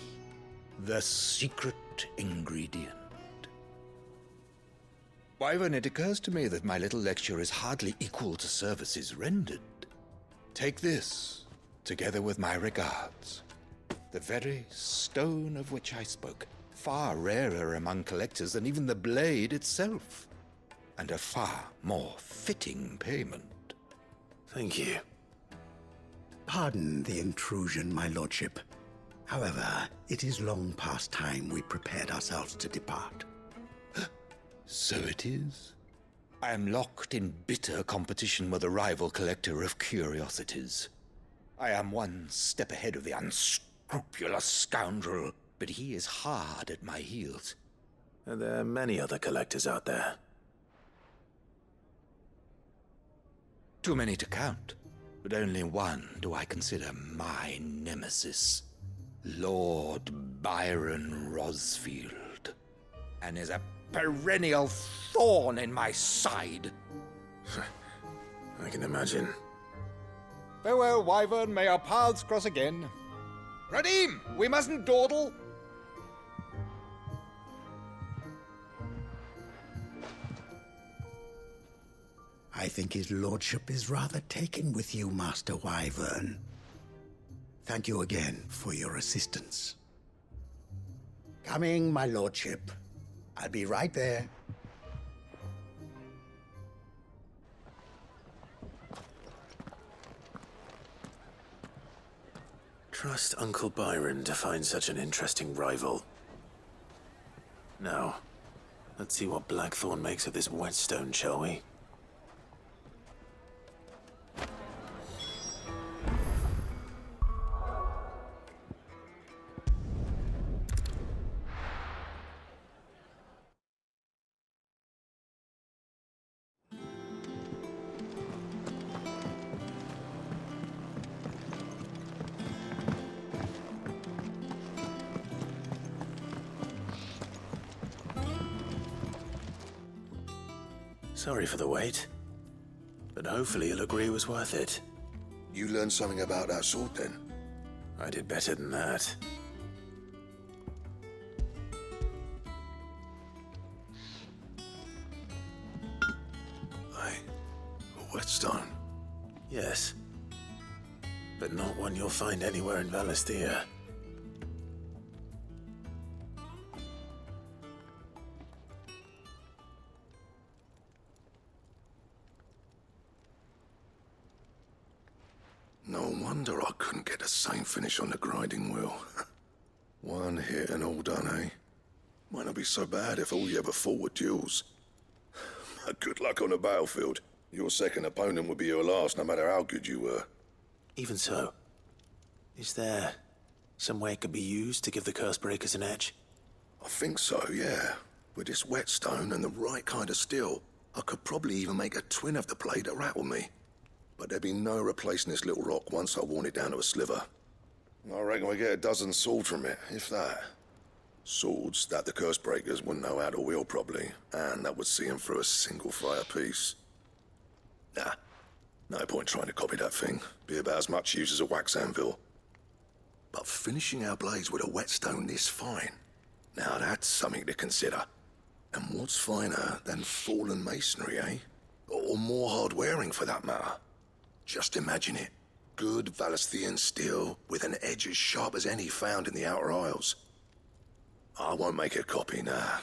The secret ingredient. Wyvern, it occurs to me that my little lecture is hardly equal to services rendered. Take this, together with my regards. The very stone of which I spoke, far rarer among collectors than even the blade itself, and a far more fitting payment. Thank you. Pardon the intrusion, my lordship. However, it is long past time we prepared ourselves to depart. So it is. I am locked in bitter competition with a rival collector of curiosities. I am one step ahead of the unscrupulous scoundrel, but he is hard at my heels. Are there many other collectors out there? Too many to count. but only one do I consider my nemesis. Lord Byron Rosfield. And is a perennial thorn in my side. I can imagine. Farewell, Wyvern. May our paths cross again. Radim, we mustn't dawdle. I think his lordship is rather taken with you, Master Wyvern. Thank you again for your assistance. Coming, my lordship. I'll be right there. Trust Uncle Byron to find such an interesting rival. Now, let's see what Blackthorn makes of this whetstone, shall we? Sorry for the wait, but hopefully you'll agree it was worth it. You learned something about that sword, then? I did better than that. A whetstone? Yes, but not one you'll find anywhere in Valisthea. No wonder I couldn't get the same finish on the grinding wheel. One hit and all done, eh? Might not be so bad if all you ever fought were duels. Good luck on the battlefield. Your second opponent would be your last, no matter how good you were. Even so, is there some way it could be used to give the Cursebreakers an edge? I think so, yeah. With this whetstone and the right kind of steel, I could probably even make a twin of the blade that rattled me. But there'd be no replacing this little rock once I worn it down to a sliver. I reckon we get a dozen swords from it, if that. Swords that the Cursebreakers wouldn't know how to wield properly, and that would see them through a single fire piece. Nah, no point trying to copy that thing. Be about as much use as a wax anvil. But finishing our blades with a whetstone this fine, now that's something to consider. And what's finer than fallen masonry, eh? Or more hard-wearing, for that matter. Just imagine it. Good Valisthean steel with an edge as sharp as any found in the Outer Isles. I won't make a copy, nah.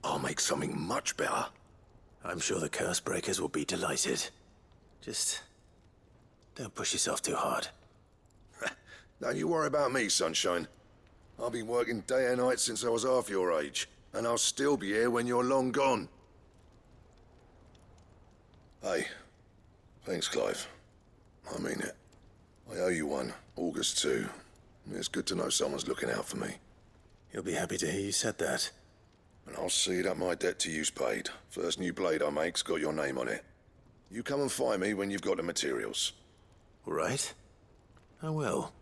I'll make something much better. I'm sure the Cursebreakers will be delighted. Just don't push yourself too hard. Don't you worry about me, sunshine. I've been working day and night since I was half your age, and I'll still be here when you're long gone. Hey, thanks, Clive. I mean it. I owe you one, August too. It's good to know someone's looking out for me. He'll be happy to hear you said that. And I'll see that my debt to you's paid. First new blade I make's got your name on it. You come and find me when you've got the materials. All right. I will.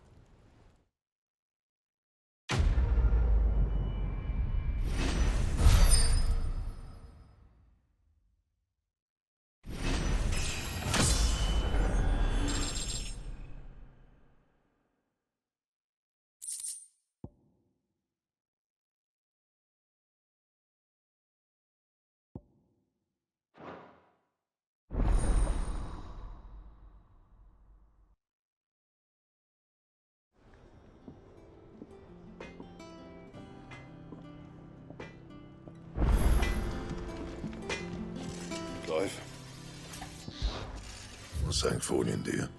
Clive. What's saying for you, dear?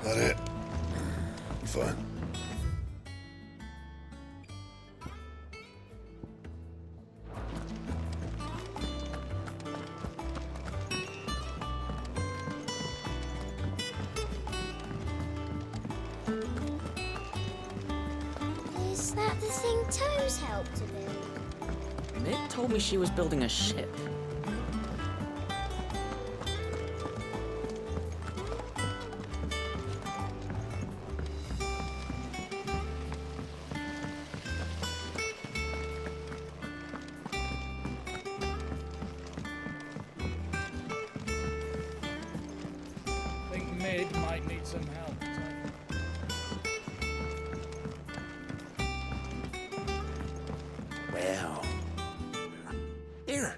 That it? Fine. that the thing Tomes helped to build? Mick told me she was building a ship. I think Mid might need some help. Well. Here,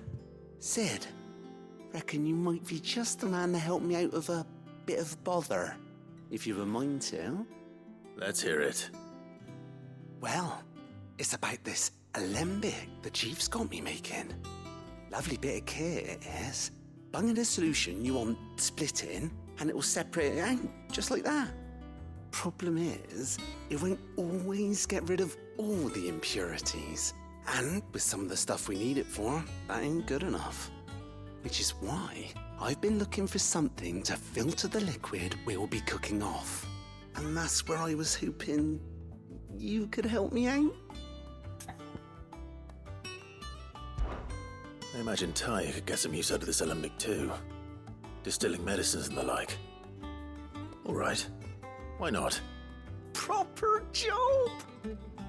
Sid. Reckon you might be just the man to help me out of a bit of bother, if you've a mind to. Let's hear it. Well, it's about this alembic the Chief's got me making. Lovely bit of kit it is. Bung in a solution you want splitting, and it will separate it out, just like that. Problem is, it won't always get rid of all the impurities. And with some of the stuff we need it for, that ain't good enough. Which is why I've been looking for something to filter the liquid we'll be cooking off. And that's where I was hoping you could help me out. I imagine Ty could get some use out of this alembic too. Distilling medicines and the like. All right. Why not? Proper job!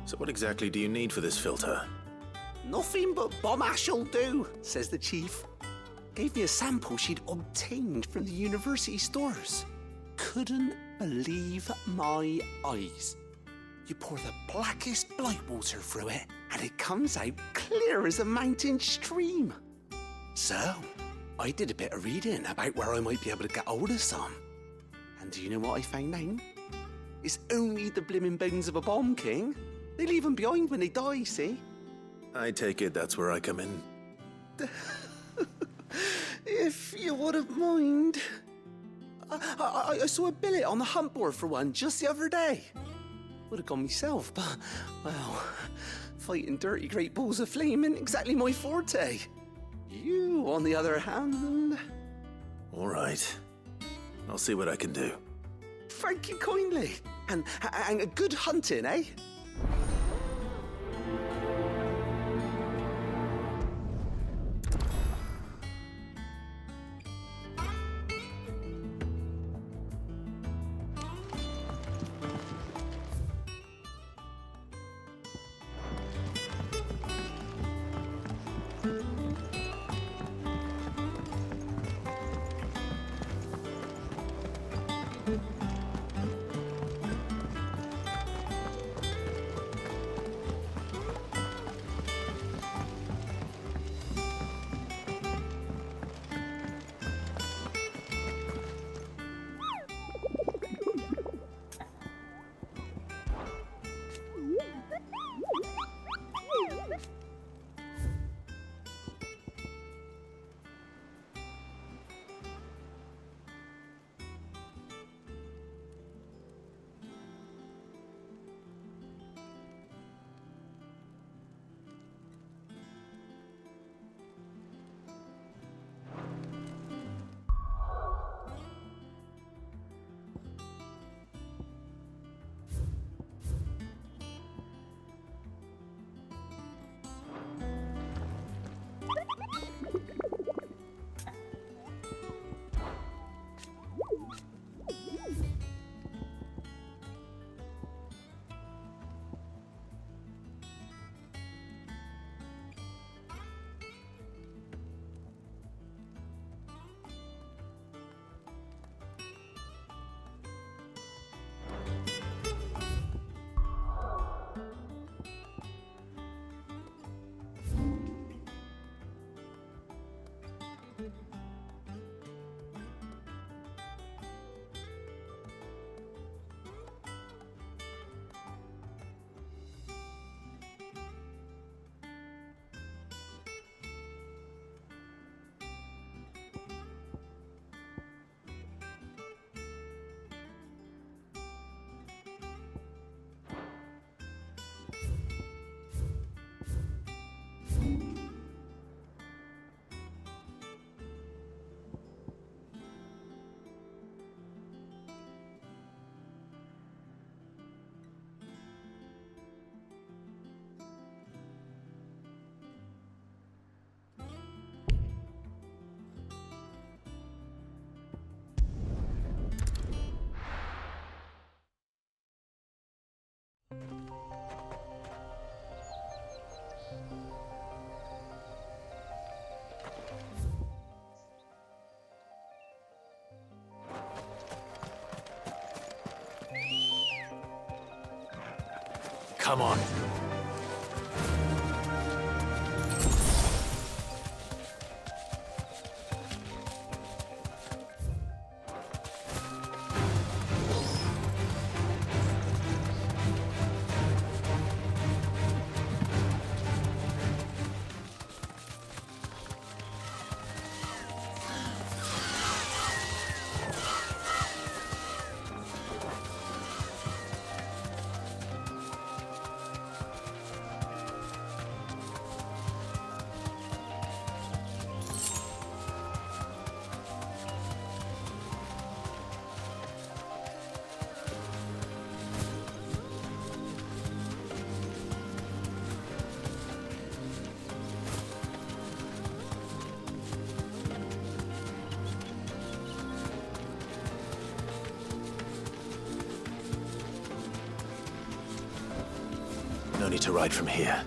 So what exactly do you need for this filter? Nothing but bomb ash'll do, says the Chief. Gave me a sample she'd obtained from the university stores. Couldn't believe my eyes. You pour the blackest blight water through it, and it comes out clear as a mountain stream. So, I did a bit of reading about where I might be able to get hold of some. And do you know what I found out? It's only the blimmin' bones of a bomb king. They leave them behind when they die, see? I take it that's where I come in. If you wouldn't mind. I saw a billet on the hunt board for one just the other day. Would have gone myself, but, well, fighting dirty great balls of flame ain't exactly my forte. You, on the other hand... All right. I'll see what I can do. Thank you kindly. And a good hunting, eh? Come on. No need to ride from here.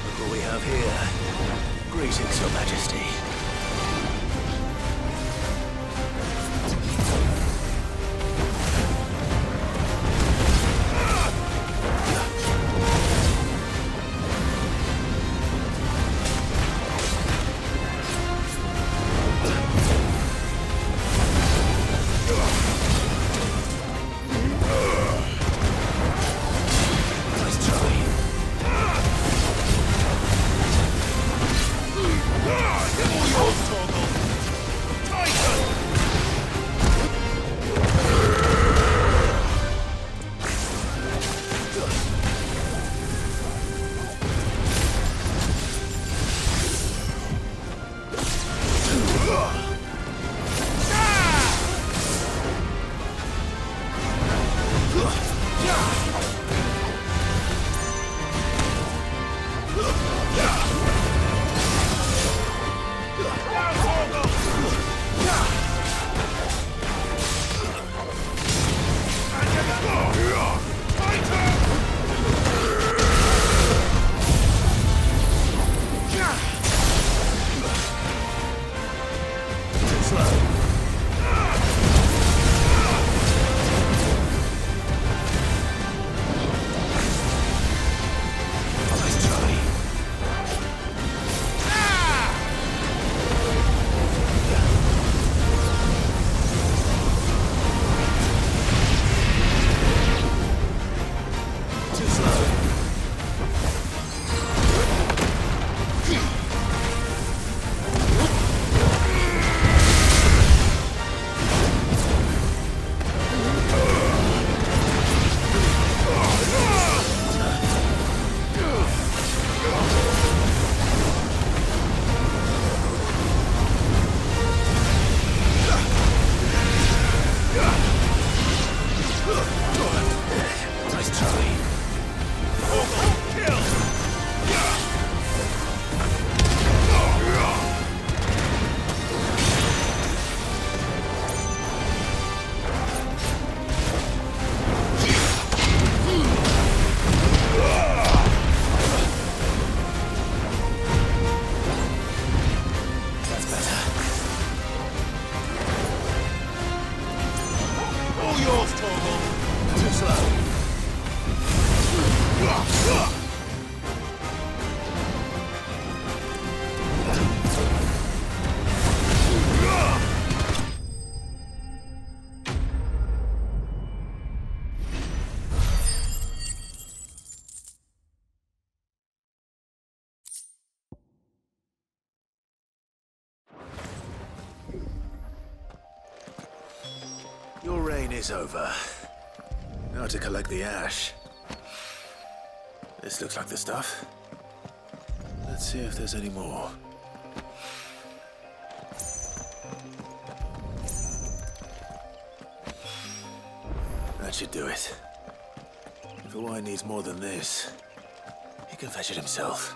Look what we have here. Greetings, Your Majesty. Your reign is over. Now to collect the ash. This looks like the stuff. Let's see if there's any more. That should do it. If Hawaii needs more than this, he can fetch it himself.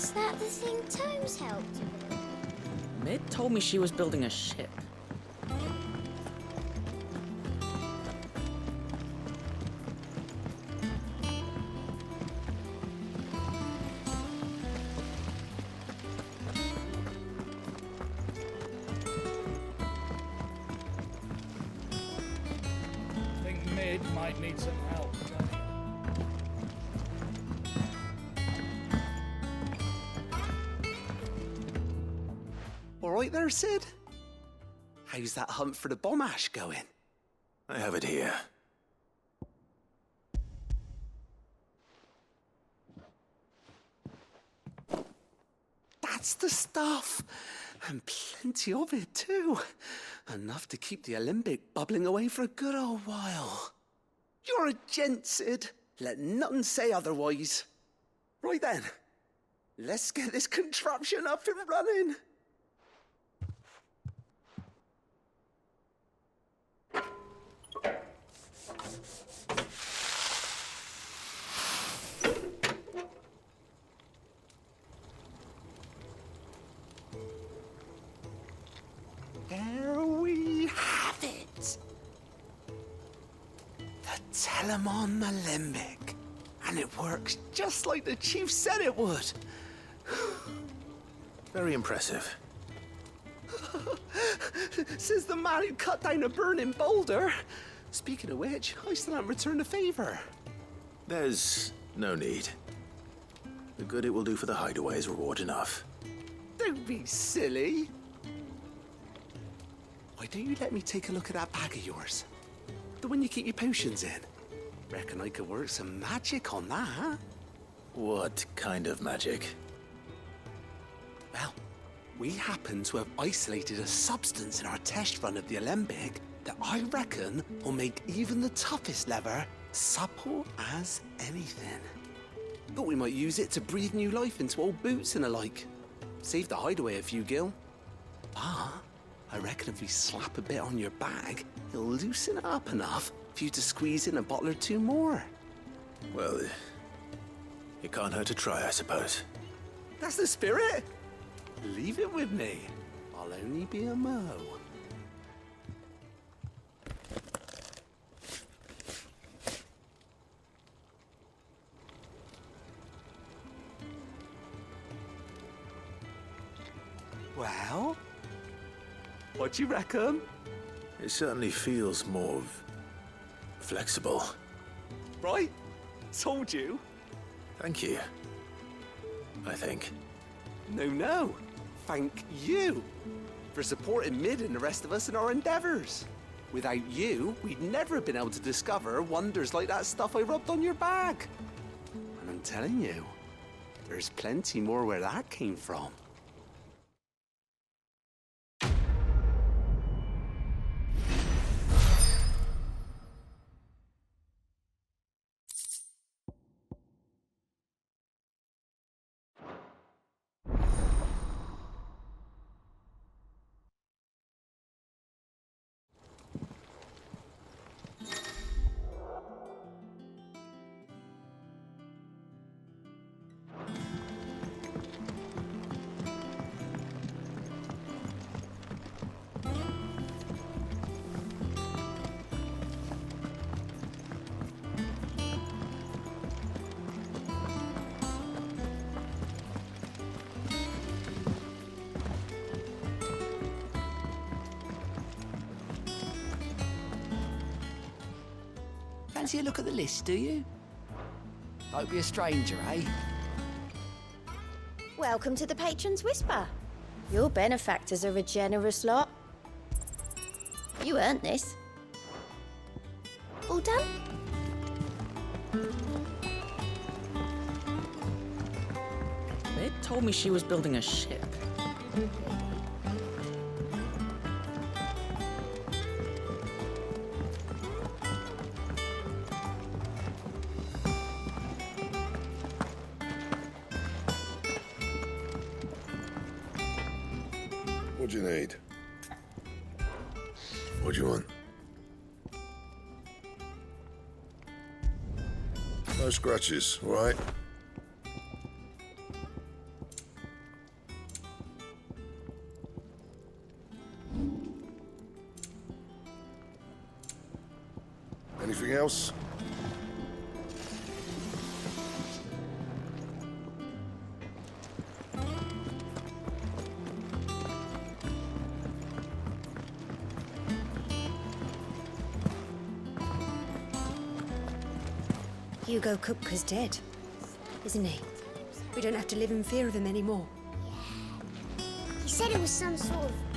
Is that the thing Tomes helped you with? Mid told me she was building a ship. I think Mid might need some help. All right there, Sid? How's that hunt for the bomb ash going? I have it here. That's the stuff! And plenty of it, too. Enough to keep the alembic bubbling away for a good old while. You're a gent, Sid. Let nothing say otherwise. Right then, let's get this contraption up and running. There we have it. The Telemon Alembic. And it works just like the chief said it would. Very impressive. Says the man who cut down a burning boulder. Speaking of which, I still haven't returned the favor. There's no need. The good it will do for the hideaway is reward enough. Don't be silly. Why don't you let me take a look at that bag of yours? The one you keep your potions in. Reckon I could work some magic on that, huh? What kind of magic? Well, we happen to have isolated a substance in our test run of the alembic that I reckon will make even the toughest lever supple as anything. Thought we might use it to breathe new life into old boots and the like. Save the hideaway a few gil. But I reckon if we slap a bit on your bag, it'll loosen it up enough for you to squeeze in a bottle or two more. Well, it can't hurt to try, I suppose. That's the spirit. Leave it with me. I'll only be a mo. Well, what do you reckon? It certainly feels more flexible. Right? Told you. Thank you. I think. No. Thank you for supporting Mid and the rest of us in our endeavors. Without you, we'd never have been able to discover wonders like that stuff I rubbed on your bag. And I'm telling you, there's plenty more where that came from. Fancy a look at the list, do you? Don't be a stranger, eh? Welcome to the Patron's Whisper. Your benefactors are a generous lot. You earned this. All done? Mid told me she was building a ship. What do you need? What do you want? No scratches, all right? Anything else? Hugo Kupka's dead, isn't he? We don't have to live in fear of him anymore. He said it was some sort of